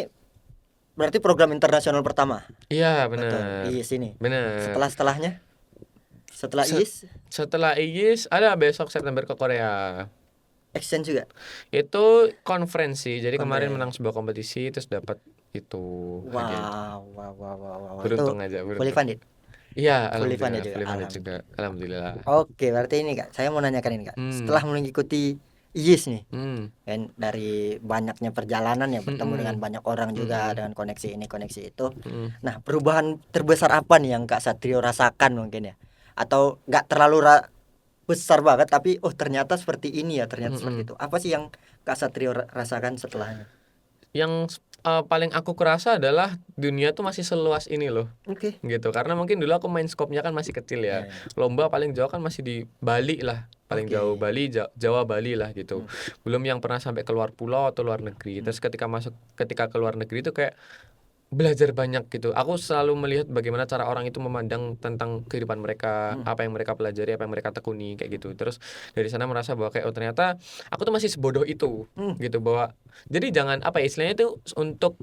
berarti program internasional pertama. Iya, Betul, benar. IIS ini. Benar. Setelahnya, setelah Se- IIS, Setelah IGIS ada besok September ke Korea. exchange juga. Itu konferensi. Jadi kemarin menang Conference. sebuah kompetisi terus dapat itu hadiahnya. Wow. Itu Beruntung aja, fully beruntung. funded. Iya, Fully funded alhamdulillah, juga. fully funded juga. Alhamdulillah. Alhamdulillah. Oke, berarti ini Kak, saya mau nanyakan ini Kak. Setelah Hmm. mengikuti IIS nih, Hmm. kan dari banyaknya perjalanan ya bertemu dengan Mm-mm. banyak orang juga Mm-mm. dengan koneksi ini koneksi itu. Mm-mm. Nah, perubahan terbesar apa nih yang Kak Satrio rasakan mungkin ya? Atau nggak terlalu besar banget tapi ternyata seperti ini ya, ternyata seperti Mm-mm. itu. Apa sih yang Kak Satrio rasakan setelahnya? Yang paling aku kerasa adalah dunia tuh masih seluas ini loh Oke. gitu, karena mungkin dulu aku main skopnya kan masih kecil ya. Ya, ya. Lomba paling jauh kan masih di Bali lah, paling Oke. jauh Bali, Jawa Bali lah gitu. Hmm. Belum yang pernah sampai keluar pulau atau luar negeri. Terus ketika keluar negeri itu kayak belajar banyak gitu. Aku selalu melihat bagaimana cara orang itu memandang tentang kehidupan mereka, Hmm. apa yang mereka pelajari, apa yang mereka tekuni kayak gitu. Terus dari sana merasa bahwa kayak ternyata aku tuh masih sebodoh itu Hmm. gitu, bahwa jadi jangan istilahnya itu untuk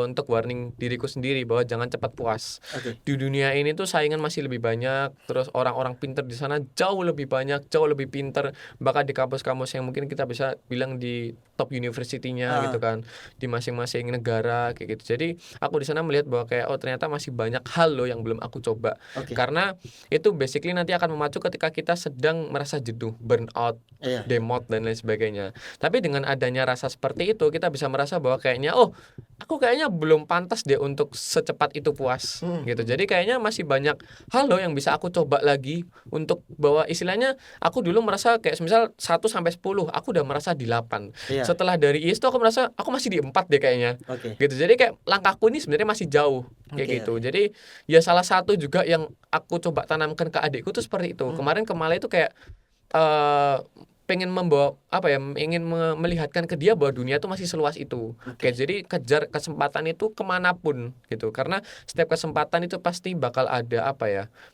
untuk warning diriku sendiri bahwa jangan cepat puas. Oke. Di dunia ini tuh saingan masih lebih banyak, terus orang-orang pinter di sana jauh lebih banyak, jauh lebih pinter, bahkan di kampus-kampus yang mungkin kita bisa bilang di top university-nya gitu kan, di masing-masing negara kayak gitu. Jadi aku di sana melihat bahwa kayak ternyata masih banyak hal loh yang belum aku coba. Oke. Karena itu basically nanti akan memacu ketika kita sedang merasa jenuh, burnout, Iya. demot dan lain sebagainya. Tapi dengan adanya rasa seperti itu kita bisa merasa bahwa kayaknya aku kayaknya belum pantas deh untuk secepat itu puas gitu. Jadi kayaknya masih banyak hal loh yang bisa aku coba lagi, untuk bahwa istilahnya aku dulu merasa kayak misal 1 sampai 10 aku udah merasa di 8. Iya. Setelah dari IS tuh aku merasa aku masih di 4 deh kayaknya. Oke. Gitu. Jadi kayak langkahku ini sebenarnya masih jauh kayak Oke, gitu. oke. Jadi ya salah satu juga yang aku coba tanamkan ke adikku tuh seperti itu. Kemarin ke Malaysia itu kayak eh pengen membawa ingin melihatkan ke dia bahwa dunia tuh masih seluas itu. Oke. Jadi kejar kesempatan itu kemanapun gitu, karena setiap kesempatan itu pasti bakal ada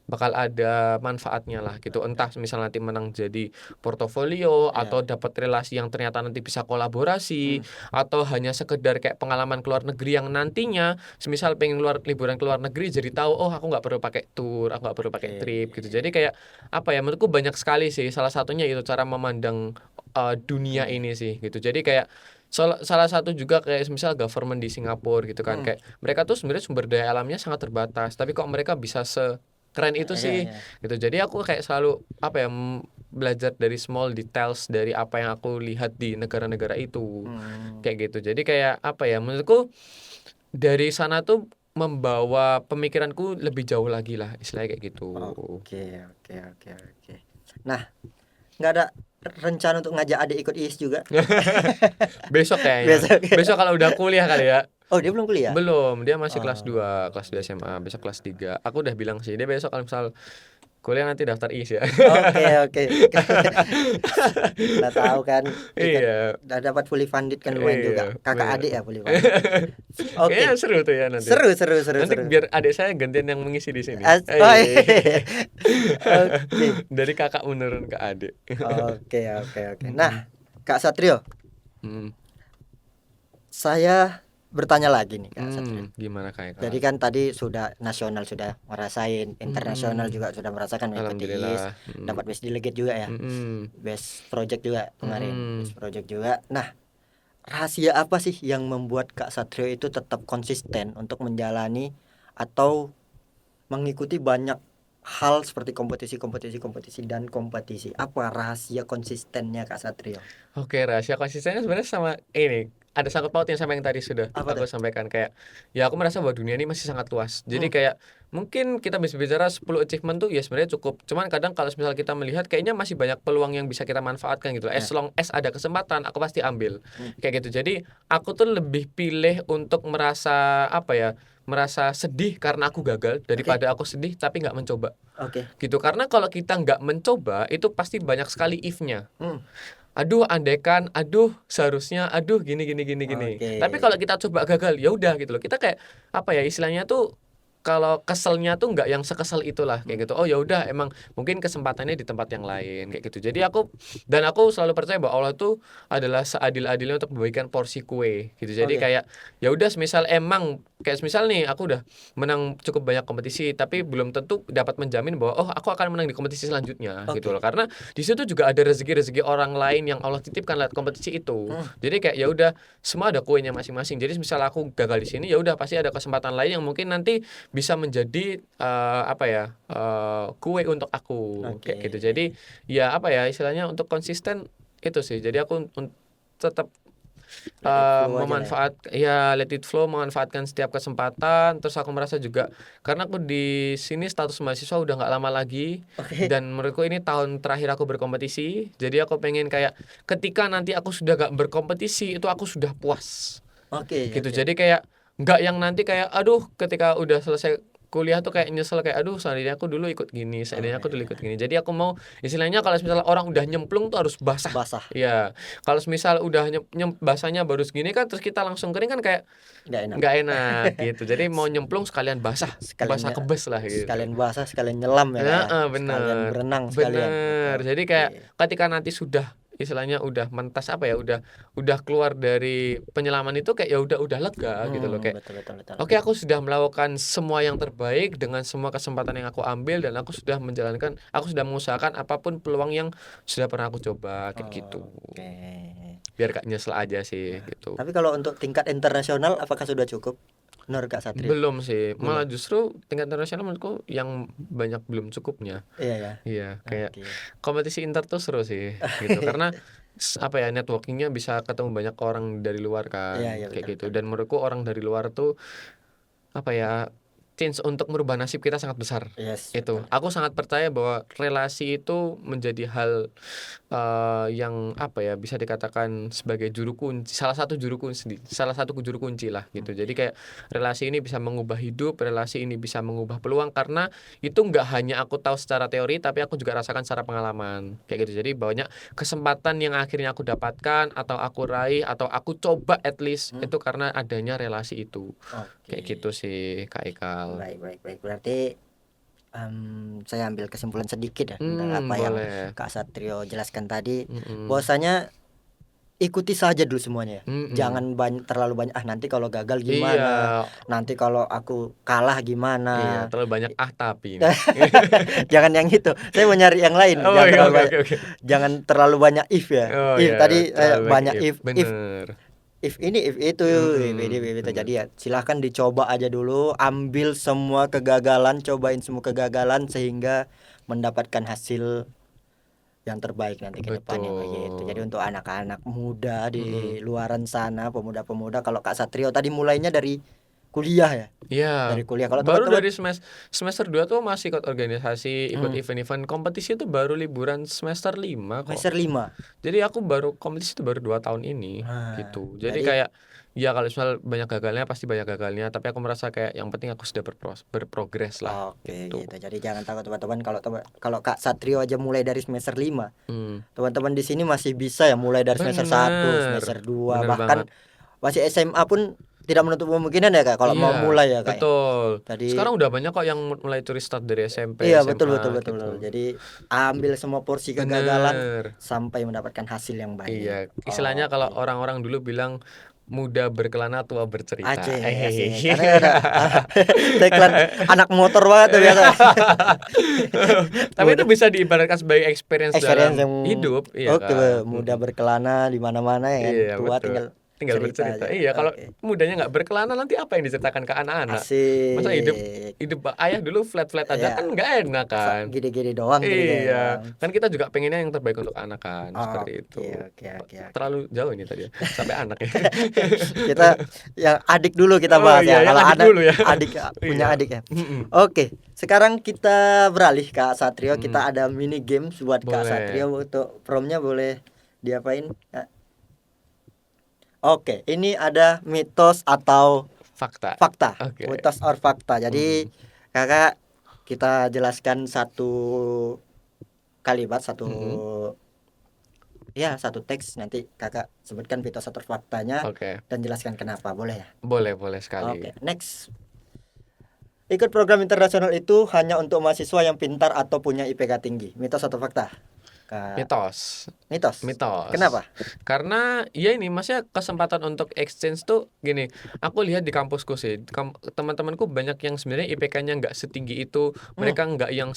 bakal ada manfaatnya lah gitu. Entah misal nanti menang jadi portofolio, Iya. atau dapat relasi yang ternyata nanti bisa kolaborasi, atau hanya sekedar kayak pengalaman keluar negeri yang nantinya semisal pengen liburan ke luar negeri jadi tahu aku nggak perlu pakai tour, aku nggak perlu pakai Oke. trip gitu. Jadi kayak menurutku banyak sekali sih, salah satunya itu cara memandang dunia ini sih gitu. Jadi kayak salah satu juga kayak misal government di Singapura gitu kan, kayak mereka tuh sebenarnya sumber daya alamnya sangat terbatas, tapi kok mereka bisa sekeren itu Iya, sih iya. gitu. Jadi aku kayak selalu belajar dari small details dari apa yang aku lihat di negara-negara itu. Kayak gitu. Jadi kayak apa ya? Menurutku dari sana tuh membawa pemikiranku lebih jauh lagi lah, istilahnya kayak gitu. Oke, oke, oke, oke. Nah, nggak ada rencana untuk ngajak adik ikut IS juga? Besok kayaknya. Besok. Besok kalau udah kuliah kali ya. Oh, dia belum kuliah? Belum, dia masih kelas Oh. 2 SMA, besok kelas 3. Aku udah bilang sih, dia besok kalau misal kuliah nanti daftar IS ya. Oke, oke. Nggak tahu kan, ikut Iya, udah dapat fully funded kan lumayan juga. iya, Kakak bener. adik ya fully funded. Kayaknya Oke. seru tuh ya nanti. Seru, seru, seru, Nanti seru. biar adik saya gantian yang mengisi di sini. Oh, iya. Oke. Dari kakak menurun ke adik. Oke, oke, oke. Nah, Kak Satrio, Hmm. saya bertanya lagi nih Kak Satrio. Gimana Kak Eka? Jadi kan tadi sudah nasional sudah ngerasain, internasional juga sudah merasakan mengikuti IS, Alhamdulillah. dapat best delegate juga ya, best project juga kemarin, best project juga. Nah, rahasia apa sih yang membuat Kak Satrio itu tetap konsisten untuk menjalani atau mengikuti banyak hal seperti kompetisi dan kompetisi? Apa rahasia konsistennya Kak Satrio? Oke, rahasia konsistennya sebenarnya sama ini. Ada sangkut pautnya sama yang tadi sudah Apa aku tuh? sampaikan, kayak ya aku merasa bahwa dunia ini masih sangat luas. Jadi kayak mungkin kita bisa bicara 10 achievement tuh ya sebenarnya cukup. Cuman kadang kalau misal kita melihat kayaknya masih banyak peluang yang bisa kita manfaatkan gitu. As long as ada kesempatan, aku pasti ambil. Kayak gitu. Jadi aku tuh lebih pilih untuk merasa apa ya? Merasa sedih karena aku gagal daripada aku sedih tapi nggak mencoba. Oke. Gitu. Karena kalau kita nggak mencoba itu pasti banyak sekali if-nya. Aduh andaikan, aduh seharusnya, aduh gini. Oke. Tapi kalau kita coba gagal, ya udah gitu loh. Kita kayak apa ya istilahnya tuh, kalau keselnya tuh nggak yang sekesel itulah kayak gitu. Oh ya udah, emang mungkin kesempatannya di tempat yang lain kayak gitu. Jadi aku selalu percaya bahwa Allah tuh adalah seadil-adilnya untuk membagikan porsi kue gitu. Jadi Oke. kayak ya udah, semisal emang kayak semisal nih aku udah menang cukup banyak kompetisi, tapi belum tentu dapat menjamin bahwa oh aku akan menang di kompetisi selanjutnya gitu loh. Karena di situ juga ada rezeki-rezeki orang lain yang Allah titipkan lewat kompetisi itu. Jadi kayak ya udah, semua ada kuenya masing-masing. Jadi misal aku gagal di sini, ya udah pasti ada kesempatan lain yang mungkin nanti bisa menjadi apa ya kue untuk aku kayak gitu. Jadi ya apa ya istilahnya, untuk konsisten itu sih. Jadi aku tetap let it flow, memanfaatkan setiap kesempatan. Terus aku merasa juga karena aku di sini status mahasiswa udah nggak lama lagi, dan menurutku ini tahun terakhir aku berkompetisi. Jadi aku pengen kayak ketika nanti aku sudah gak berkompetisi itu aku sudah puas. Gitu. Jadi kayak nggak yang nanti kayak aduh ketika udah selesai kuliah tuh kayak nyesel, kayak aduh seandainya aku dulu ikut gini, seandainya aku dulu ikut gini. Jadi aku mau istilahnya kalau misalnya orang udah nyemplung tuh harus basah. Ya, kalau misal udah basahnya baru segini kan, terus kita langsung kering kan kayak nggak enak gitu. Jadi mau nyemplung sekalian basah kebes lah gitu. Sekalian basah, sekalian nyelam ya. Sekalian berenang sekalian. Bener. Jadi kayak ketika nanti sudah istilahnya udah mentas apa ya, udah keluar dari penyelaman itu, kayak ya udah lega gitu loh, kayak Betul. oke, aku sudah melakukan semua yang terbaik dengan semua kesempatan yang aku ambil, dan aku sudah mengusahakan apapun peluang yang sudah pernah aku coba kayak gitu. Biar gak nyesel aja sih gitu. Tapi kalau untuk tingkat internasional apakah sudah cukup? Menurut Kak Satrio? Belum sih, malah justru tingkat internasional menurutku yang banyak belum cukupnya. Iya, kayak kompetisi inter tuh seru sih gitu. Karena apa ya, networkingnya bisa ketemu banyak orang dari luar kan, kayak gitu. Dan menurutku orang dari luar tuh apa ya, chance untuk merubah nasib kita sangat besar. Itu aku sangat percaya bahwa relasi itu menjadi hal yang apa ya, bisa dikatakan sebagai salah satu juru kunci lah gitu. Jadi kayak relasi ini bisa mengubah hidup, relasi ini bisa mengubah peluang, karena itu nggak hanya aku tahu secara teori, tapi aku juga rasakan secara pengalaman kayak gitu. Jadi banyak kesempatan yang akhirnya aku dapatkan atau aku raih atau aku coba at least itu karena adanya relasi itu. Kayak gitu sih Kak Ekal. Baik. Berarti saya ambil kesimpulan sedikit ya tentang apa yang Kak Satrio jelaskan tadi. Bahwasanya ikuti saja dulu semuanya. Jangan terlalu banyak nanti kalau gagal gimana, nanti kalau aku kalah gimana. Terlalu banyak tapi jangan yang itu. Saya mau nyari yang lain. Jangan terlalu banyak if ya. Tadi banyak if. Bener. If ini, if itu, if itu. Jadi ya silahkan dicoba aja dulu, ambil semua kegagalan, cobain semua kegagalan sehingga mendapatkan hasil yang terbaik nanti ke depannya kayak gitu. Jadi Betul. untuk anak-anak muda Mm-mm. di luaran sana, pemuda-pemuda, kalau Kak Satrio tadi mulainya dari kuliah ya, Iya, dari kuliah. Kalau baru teman-teman, dari semester 2 tuh masih ikut organisasi, ikut hmm, event-event kompetisi itu baru liburan semester 5 kok. semester 5. Jadi aku baru kompetisi itu baru 2 tahun ini Nah, gitu. Jadi jadi kayak ya kalau misal banyak gagalnya pasti banyak gagalnya, tapi aku merasa kayak yang penting aku sudah berprogres lah oke gitu. gitu. Jadi jangan takut teman-teman, kalau Kak Satrio aja mulai dari semester 5, Hmm, teman-teman di sini masih bisa ya mulai dari semester 1, bener, semester 2, bener bahkan banget. masih SMA pun tidak menutup kemungkinan ya Kak kalau Iya, mau mulai ya Kak ya. betul. Jadi Sekarang udah banyak kok yang mulai curi start dari SMP, iya, betul SMA betul betul. gitu. Jadi ambil semua porsi kegagalan Bener. sampai mendapatkan hasil yang baik. Iya, istilahnya kalau Oke. orang-orang dulu bilang muda berkelana tua bercerita. Aceh, asik. Karena ada tagline anak motor banget tuh biasa. Tapi itu Muda bisa diibaratkan sebagai experience experience dalam yang hidup, iya oke, kan? muda Mm-mm. berkelana di mana-mana ya kan. Iya, Tua betul. tinggal Tinggal cerita bercerita. aja. Iya, kalau Oke. mudanya nggak berkelana nanti apa yang diceritakan ke anak-anak? Masa hidup Asik. hidup ayah dulu flat-flat aja kan Ya, nggak enak kan? gede-gede doang, gede-gede Iya, doang. kan kita juga pengennya yang terbaik untuk anak kan, seperti itu. Oke, oke, oke, oke. Terlalu jauh ini tadi ya, sampai anak ya. Kita yang adik dulu kita Oh bahas iya, ya. yang Kalau adik anak dulu ya. adik punya Iya. adik ya. Mm-mm. Oke, sekarang kita beralih Kak Satrio. Kita Mm, ada mini games buat Kak boleh. Satrio, untuk promnya boleh diapain? Kak? Oke, ini ada mitos atau Fakta. fakta. Oke. Mitos or fakta. Jadi Mm-mm. Kakak, kita jelaskan satu kalimat, satu Mm-mm. ya satu teks, nanti Kakak sebutkan mitos atau faktanya Oke. dan jelaskan kenapa, boleh ya? Boleh sekali. Oke, next. Ikut program internasional itu hanya untuk mahasiswa yang pintar atau punya IPK tinggi. Mitos atau fakta? Kak, Mitos. mitos. Mitos. Kenapa? Karena ya ini maksudnya kesempatan untuk exchange tuh gini, aku lihat di kampusku sih, teman-temanku banyak yang sebenarnya IPK-nya nggak setinggi itu, Hmm, mereka nggak yang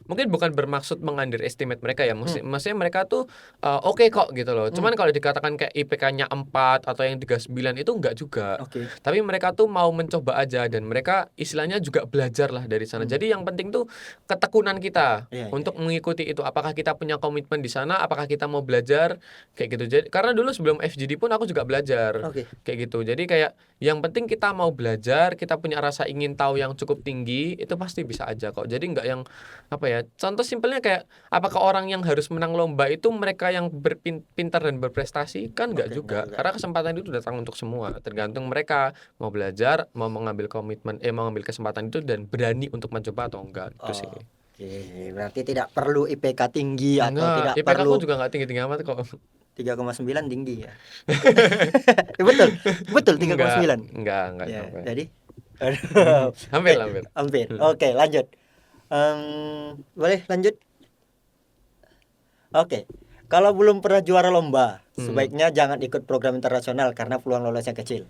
mungkin bukan bermaksud mengunderestimate mereka ya, hmm, maksudnya mereka tuh oke kok gitu loh. hmm. Cuman kalau dikatakan kayak IPK-nya 4 atau yang 39 itu enggak juga. Oke. Tapi mereka tuh mau mencoba aja dan mereka istilahnya juga belajar lah dari sana. Hmm. Jadi yang penting tuh ketekunan kita Iya, iya, untuk iya. mengikuti itu. Apakah kita punya komitmen di sana? Apakah kita mau belajar kayak gitu. Jadi karena dulu sebelum FGD pun aku juga belajar Oke. kayak gitu. Jadi kayak yang penting kita mau belajar, kita punya rasa ingin tahu yang cukup tinggi, itu pasti bisa aja kok. Jadi nggak yang apa ya? Contoh simpelnya kayak apakah orang yang harus menang lomba itu mereka yang berpintar dan berprestasi? Kan nggak Oke, enggak juga. juga. Karena kesempatan itu datang untuk semua. Tergantung mereka mau belajar, mau mengambil mau mengambil kesempatan itu dan berani untuk mencoba atau enggak itu sih. Oke, berarti tidak perlu IPK tinggi atau Enggak, tidak IPK aku perlu juga nggak tinggi-tinggi amat kok. 3,9 tinggi ya. Betul, betul 3,9. Enggak Ya, sampai. jadi aduh. Hampir, Oke, hampir. hampir. Oke, lanjut. Boleh lanjut? Oke. Kalau belum pernah juara lomba, Hmm. sebaiknya jangan ikut program internasional karena peluang lolosnya kecil.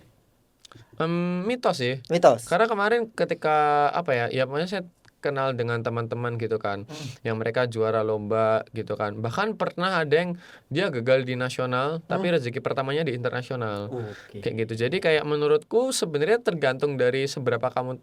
Mitos sih. Mitos. Karena kemarin ketika apa ya, ya pokoknya saya kenal dengan teman-teman gitu kan, Hmm, yang mereka juara lomba gitu kan. Bahkan pernah ada yang dia gagal di nasional, hmm. tapi rezeki pertamanya di internasional. Oke. Kayak gitu. Jadi kayak menurutku sebenarnya tergantung dari seberapa kamu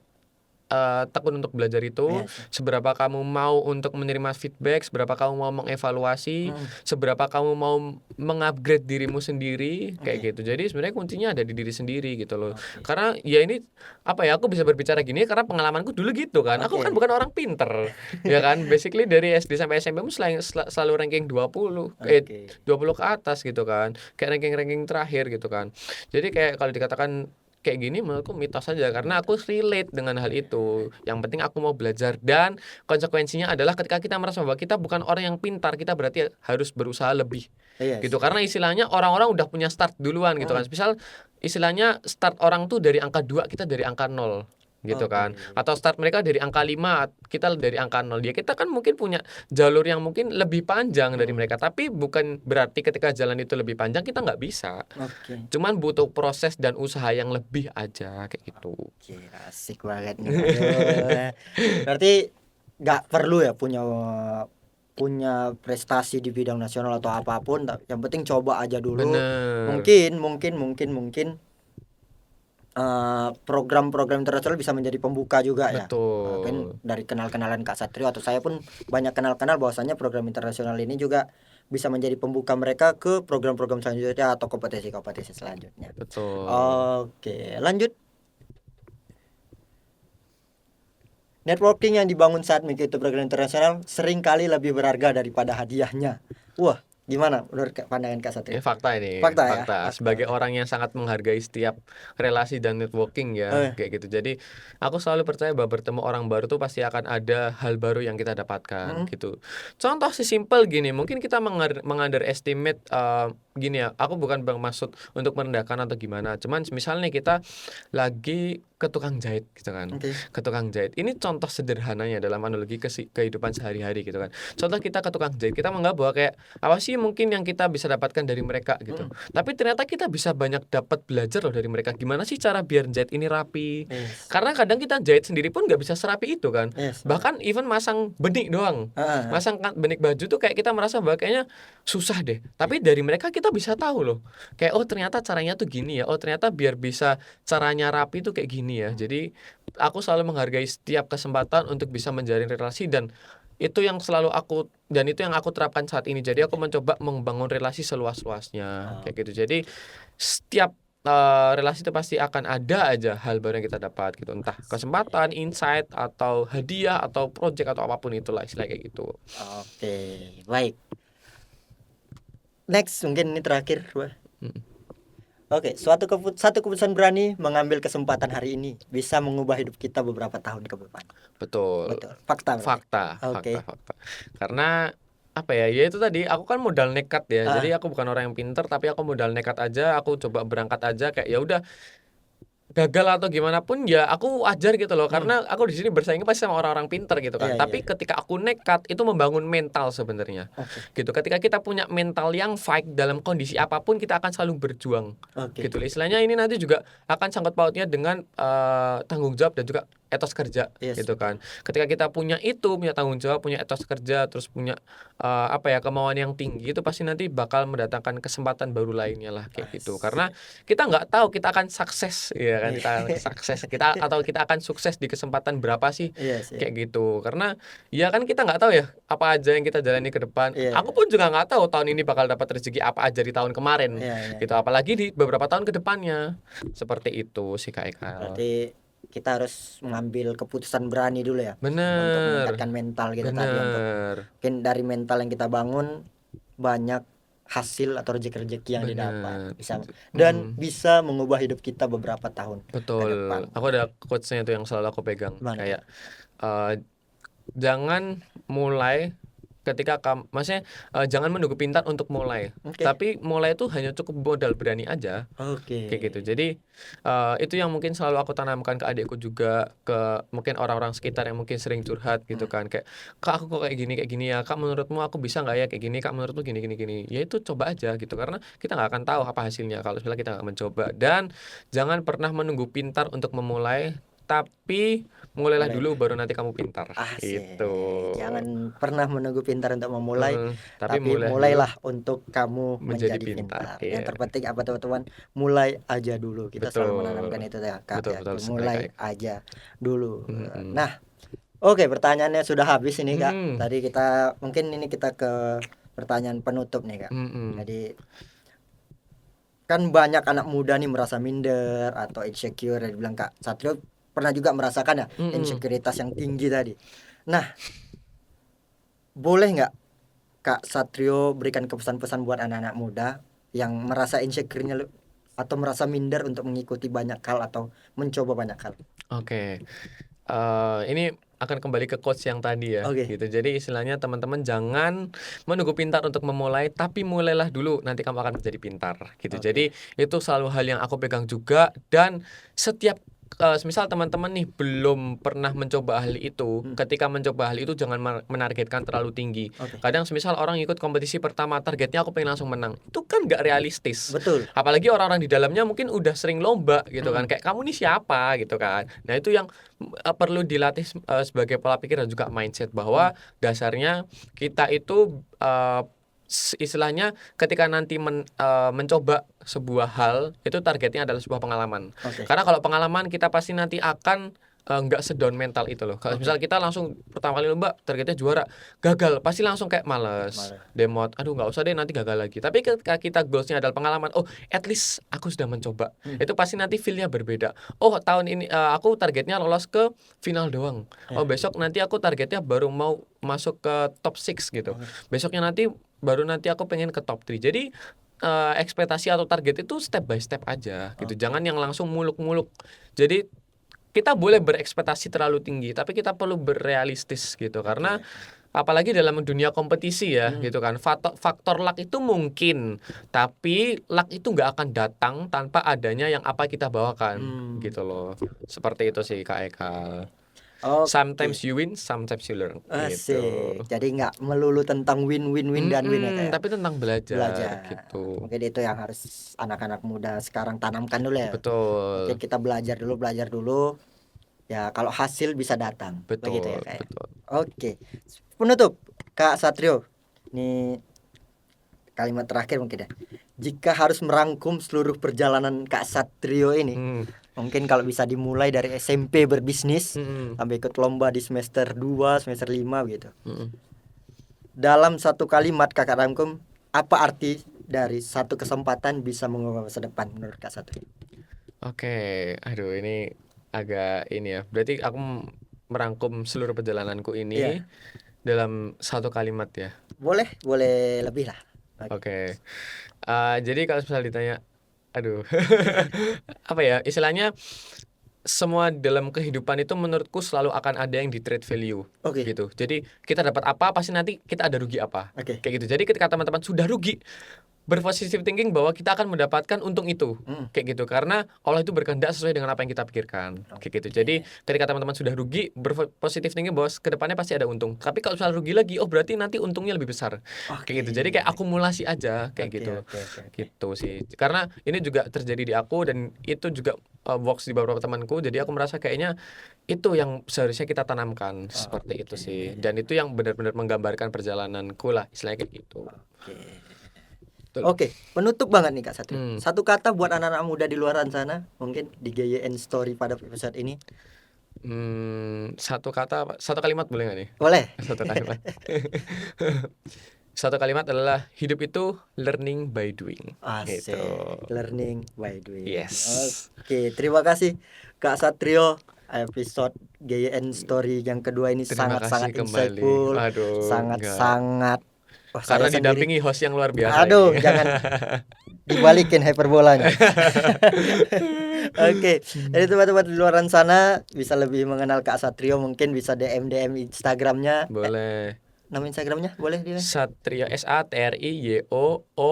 tekun untuk belajar itu, Iya sih. seberapa kamu mau untuk menerima feedback, seberapa kamu mau mengevaluasi, Hmm, seberapa kamu mau mengupgrade dirimu sendiri, oke. kayak gitu. Jadi sebenarnya kuncinya ada di diri sendiri gitu loh. Oke. Karena ya ini apa ya, aku bisa berbicara gini karena pengalamanku dulu gitu kan. Aku kan Oke. bukan orang pinter, ya kan. Basically dari SD sampai SMP aku selalu ranking 20, Oke. 20 ke atas gitu kan. Kayak ranking-ranking terakhir gitu kan. Jadi kayak kalau dikatakan kayak gini menurutku mitos saja karena aku relate dengan hal itu. Yang penting aku mau belajar dan konsekuensinya adalah ketika kita merasa bahwa kita bukan orang yang pintar, kita berarti harus berusaha lebih Iya gitu. sih. Karena istilahnya orang-orang udah punya start duluan gitu Hmm, kan. Misal istilahnya start orang tuh dari angka 2, kita dari angka 0 gitu oke. kan. Atau start mereka dari angka 5, kita dari angka 0. Ya kita kan mungkin punya jalur yang mungkin lebih panjang dari Hmm, mereka, tapi bukan berarti ketika jalan itu lebih panjang kita nggak bisa. oke. Cuman butuh proses dan usaha yang lebih aja kayak gitu. Oke, asik banget nih. Aduh. Berarti nggak perlu ya punya punya prestasi di bidang nasional atau apapun, yang penting coba aja dulu. Bener. Mungkin program-program internasional bisa menjadi pembuka juga ya. Kan Betul. dari kenal-kenalan Kak Satrio atau saya pun banyak kenal-kenal bahwasanya program internasional ini juga bisa menjadi pembuka mereka ke program-program selanjutnya atau kompetisi-kompetisi selanjutnya. Betul. Oke, lanjut. Networking yang dibangun saat mengikuti program internasional sering kali lebih berharga daripada hadiahnya. Wah, gimana menurut pandangan Kak Satrio? Ini fakta ini, Fakta ya, fakta. Sebagai fakta. orang yang sangat menghargai setiap relasi dan networking ya, Eh, kayak gitu. Jadi aku selalu percaya bahwa bertemu orang baru tuh pasti akan ada hal baru yang kita dapatkan mm, gitu. Contoh sesimpel gini, mungkin kita mengunderestimate gini ya. Aku bukan bermaksud untuk merendahkan atau gimana. Cuman misalnya kita lagi ke tukang jahit gitu kan. oke. Ke tukang jahit. Ini contoh sederhananya dalam analogi kehidupan sehari-hari gitu kan. Contoh kita ke tukang jahit, kita menganggap bahwa kayak apa sih mungkin yang kita bisa dapatkan dari mereka gitu. Mm, Tapi ternyata kita bisa banyak dapat belajar loh dari mereka. Gimana sih cara biar jahit ini rapi? yes. Karena kadang kita jahit sendiri pun nggak bisa serapi itu kan. Yes, benar. Bahkan even masang benik doang. Ah, ah, Masang benik baju tuh kayak kita merasa bahwa kayaknya susah deh. Tapi dari mereka kita bisa tahu loh. Kayak oh ternyata caranya tuh gini ya. Oh ternyata biar bisa caranya rapi tuh kayak gini ya. Jadi aku selalu menghargai setiap kesempatan untuk bisa menjalin relasi dan itu yang selalu aku dan itu yang aku terapkan saat ini. Jadi aku mencoba membangun relasi seluas-luasnya ah, kayak gitu. Jadi setiap relasi itu pasti akan ada aja hal baru yang kita dapat gitu. Entah kesempatan, insight atau hadiah atau project atau apapun itulah istilah kayak gitu. oke, baik. Next, mungkin ini terakhir, Wah. Mm. Oke, satu keputusan berani mengambil kesempatan hari ini bisa mengubah hidup kita beberapa tahun ke depan. Betul. Betul. Fakta berarti. Fakta, Oke. fakta. Karena apa ya? Ya itu tadi aku kan modal nekat ya. Ah, Jadi aku bukan orang yang pinter tapi aku modal nekat aja, aku coba berangkat aja kayak ya udah gagal atau gimana pun ya aku ajar gitu loh hmm, karena aku di sini bersaingnya pasti sama orang-orang pinter gitu iya kan. iya. Tapi ketika aku nekat itu membangun mental sebenarnya. Oke, Gitu. Ketika kita punya mental yang fight dalam kondisi apapun kita akan selalu berjuang. oke. Gitu. Istilahnya ini nanti juga akan sangkut pautnya dengan tanggung jawab dan juga etos kerja Yes, gitu betul. kan. Ketika kita punya itu, punya tanggung jawab, punya etos kerja, terus punya apa ya kemauan yang tinggi itu pasti nanti bakal mendatangkan kesempatan baru lainnya lah kayak gitu. Karena Asik. kita nggak tahu kita akan sukses ya kan Iya. kita akan sukses kita atau kita akan sukses di kesempatan berapa sih Iya sih. kayak gitu karena ya kan kita nggak tahu ya apa aja yang kita jalani ke depan Iya, aku pun juga nggak tahu tahun ini bakal dapat rezeki apa aja di tahun kemarin iya, iya. gitu apalagi di beberapa tahun ke depannya seperti itu sih Kak Ekal. Berarti kita harus mengambil keputusan berani dulu ya untuk Bener meningkatkan mental kita tadi untuk bener mungkin dari mental yang kita bangun banyak hasil atau rezeki-rezeki yang didapat bener bisa dan Mm, bisa mengubah hidup kita beberapa tahun ke betul depan. aku ada quotesnya tuh yang selalu aku pegang Mana tuh? kayak eh, jangan mulai ketika kamu maksudnya jangan menunggu pintar untuk mulai Oke. tapi mulai itu hanya cukup modal berani aja Oke. kayak gitu jadi itu yang mungkin selalu aku tanamkan ke adikku juga ke mungkin orang-orang sekitar yang mungkin sering curhat gitu Hmm. kan kayak kak aku kok kayak gini ya kak menurutmu aku bisa nggak ya kayak gini kak menurutmu gini ya itu coba aja gitu karena kita nggak akan tahu apa hasilnya kalau misalnya kita nggak mencoba dan jangan pernah menunggu pintar untuk memulai tapi mulailah Mulai. dulu baru nanti kamu pintar Asik. itu. Jangan pernah menunggu pintar untuk memulai, Tapi tapi mulai dulu mulailah untuk kamu menjadi menjadi pintar. pintar. Iya. Yang terpenting apa teman-teman? Mulai aja dulu. Kita selalu menanamkan Betul. itu ya, Kak Betul ya. betul sekali Mulai Kak. aja dulu. Mm-mm. Nah, oke, pertanyaannya sudah habis ini, Kak. Mm-mm. Tadi kita mungkin ini kita ke pertanyaan penutup nih, Kak. Mm-mm. Jadi kan banyak anak muda nih merasa minder atau insecure dan bilang Kak Satrio pernah juga merasakan ya Mm-mm. insekuritas yang tinggi tadi. Nah, boleh nggak Kak Satrio berikan kepesan-pesan buat anak-anak muda yang merasa insecure-nya atau merasa minder untuk mengikuti banyak hal atau mencoba banyak hal? Oke. Ini akan kembali ke coach yang tadi ya, Oke. gitu. Jadi istilahnya teman-teman jangan menunggu pintar untuk memulai, tapi mulailah dulu, nanti kamu akan menjadi pintar, gitu. Oke. Jadi itu selalu hal yang aku pegang juga dan setiap misal teman-teman nih belum pernah mencoba hal itu, ketika mencoba hal itu jangan menargetkan terlalu tinggi. Oke. Kadang semisal orang ikut kompetisi pertama targetnya aku pengen langsung menang, itu kan nggak realistis. Betul. Apalagi orang-orang di dalamnya mungkin udah sering lomba gitu kan, kayak kamu nih siapa gitu kan. Nah itu yang perlu dilatih sebagai pola pikir dan juga mindset bahwa dasarnya kita itu istilahnya ketika nanti mencoba sebuah hal itu targetnya adalah sebuah pengalaman. Oke. Karena kalau pengalaman kita pasti nanti akan nggak sedown mental itu loh. Kalau Oke. misal kita langsung pertama kali lomba targetnya juara, gagal, pasti langsung kayak males, Malah. demot, aduh nggak usah deh nanti gagal lagi. Tapi ketika kita goalsnya adalah pengalaman, oh at least aku sudah mencoba, itu pasti nanti feelnya berbeda. Oh tahun ini aku targetnya lolos ke final doang. Oh besok nanti aku targetnya baru mau masuk ke top 6 gitu. Besoknya nanti baru nanti aku pengen ke top 3. Jadi ekspektasi atau target itu step by step aja gitu. Jangan yang langsung muluk-muluk. Jadi kita boleh berekspektasi terlalu tinggi, tapi kita perlu berealistis gitu. Karena apalagi dalam dunia kompetisi ya gitu kan. Faktor luck itu mungkin, tapi luck itu nggak akan datang tanpa adanya yang apa kita bawakan gitu loh. Seperti itu sih Kak Eka. Oke. Sometimes you win, sometimes you learn gitu. Asik. Jadi nggak melulu tentang win dan win ya, kayak Tapi tentang belajar gitu. Mungkin itu yang harus anak-anak muda sekarang tanamkan dulu ya. Betul. Mungkin kita belajar dulu. Ya kalau hasil bisa datang. Betul, Begitu ya, kayak. betul. Oke. Penutup Kak Satrio. Ini kalimat terakhir mungkin ya. Jika harus merangkum seluruh perjalanan Kak Satrio ini, mungkin kalau bisa dimulai dari SMP berbisnis sampai ikut lomba di semester 2, semester 5 gitu. Dalam satu kalimat Kakak rangkum, apa arti dari satu kesempatan bisa mengubah masa depan menurut Kak Satrio? Oke, aduh ini agak ini ya. Berarti aku merangkum seluruh perjalananku ini dalam satu kalimat ya. Boleh lebih lah. Oke. Jadi kalau misalnya ditanya, aduh, apa ya? Istilahnya semua dalam kehidupan itu menurutku selalu akan ada yang di trade value Oke. gitu. Jadi kita dapat apa pasti nanti kita ada rugi apa. Oke. Kayak gitu. Jadi ketika teman-teman sudah rugi, berpositive thinking bahwa kita akan mendapatkan untung itu. Kayak gitu. Karena Allah itu berkehendak sesuai dengan apa yang kita pikirkan. Kayak gitu. Jadi ketika teman-teman sudah rugi, berpositive thinking bahwa kedepannya pasti ada untung. Tapi kalau misalnya rugi lagi, oh berarti nanti untungnya lebih besar. Kayak gitu. Jadi kayak akumulasi aja kayak gitu. Gitu sih. Karena ini juga terjadi di aku dan itu juga works di beberapa temanku. Jadi aku merasa kayaknya itu yang seharusnya kita tanamkan seperti itu sih. Dan itu yang benar-benar menggambarkan perjalananku lah, istilahnya kayak gitu. Oke, penutup banget nih Kak Satrio. Satu kata buat anak-anak muda di luar sana, mungkin di GYN Story pada episode ini. Satu kata, satu kalimat boleh nggak nih? Boleh. Satu kalimat. Satu kalimat adalah hidup itu learning by doing. Asik. Gitu. Learning by doing. Yes. Oke, terima kasih Kak Satrio. Episode GYN Story yang kedua ini Terima sangat-sangat kasih kembali. insightful, Aduh, sangat-sangat. Wah, karena saya sendiri- didampingi host yang luar biasa. Aduh, ini. jangan dibalikin hyperbolanya. Oke, jadi teman-teman di luar sana bisa lebih mengenal Kak Satrio, mungkin bisa DM Instagramnya. Boleh. Nama Instagramnya boleh dia? Satrio SATRIYO_O.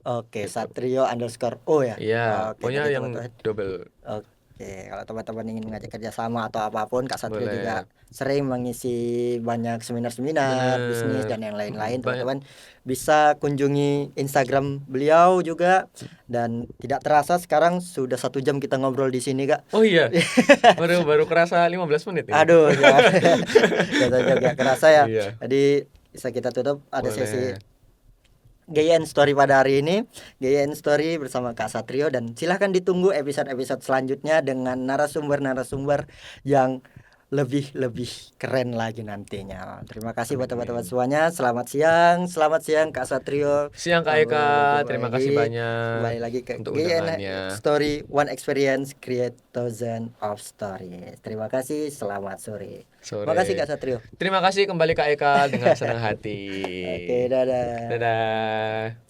Oke, Satrio_O ya. Iya, Oke, pokoknya jadi yang teman-teman. double. Oke, kalau teman-teman ingin mengajak kerjasama atau apapun, Kak Satrio Boleh. juga sering mengisi banyak seminar-seminar Bener. bisnis dan yang lain-lain. Banyak. Teman-teman bisa kunjungi Instagram beliau juga. Dan tidak terasa sekarang sudah 1 jam kita ngobrol di sini, Kak. Oh iya. baru kerasa 15 menit ini. Aduh, ya. Gak kerasa ya. Iya. Jadi bisa kita tutup ada Boleh. sesi GYN Story pada hari ini. GYN Story bersama Kak Satrio, dan silahkan ditunggu episode-episode selanjutnya dengan narasumber-narasumber yang lebih keren lagi nantinya. Terima kasih buat teman-teman semuanya. Selamat siang Kak Satrio. Siang Kak Eka, terima kasih banyak Kembali lagi ke untuk GYN undangannya. Story, One Experience Create Thousand of Stories. Terima kasih, selamat sore. Sore. Terima kasih Kak Satrio. Terima kasih kembali Kak Eka dengan senang hati. Oke, dadah. Dadah.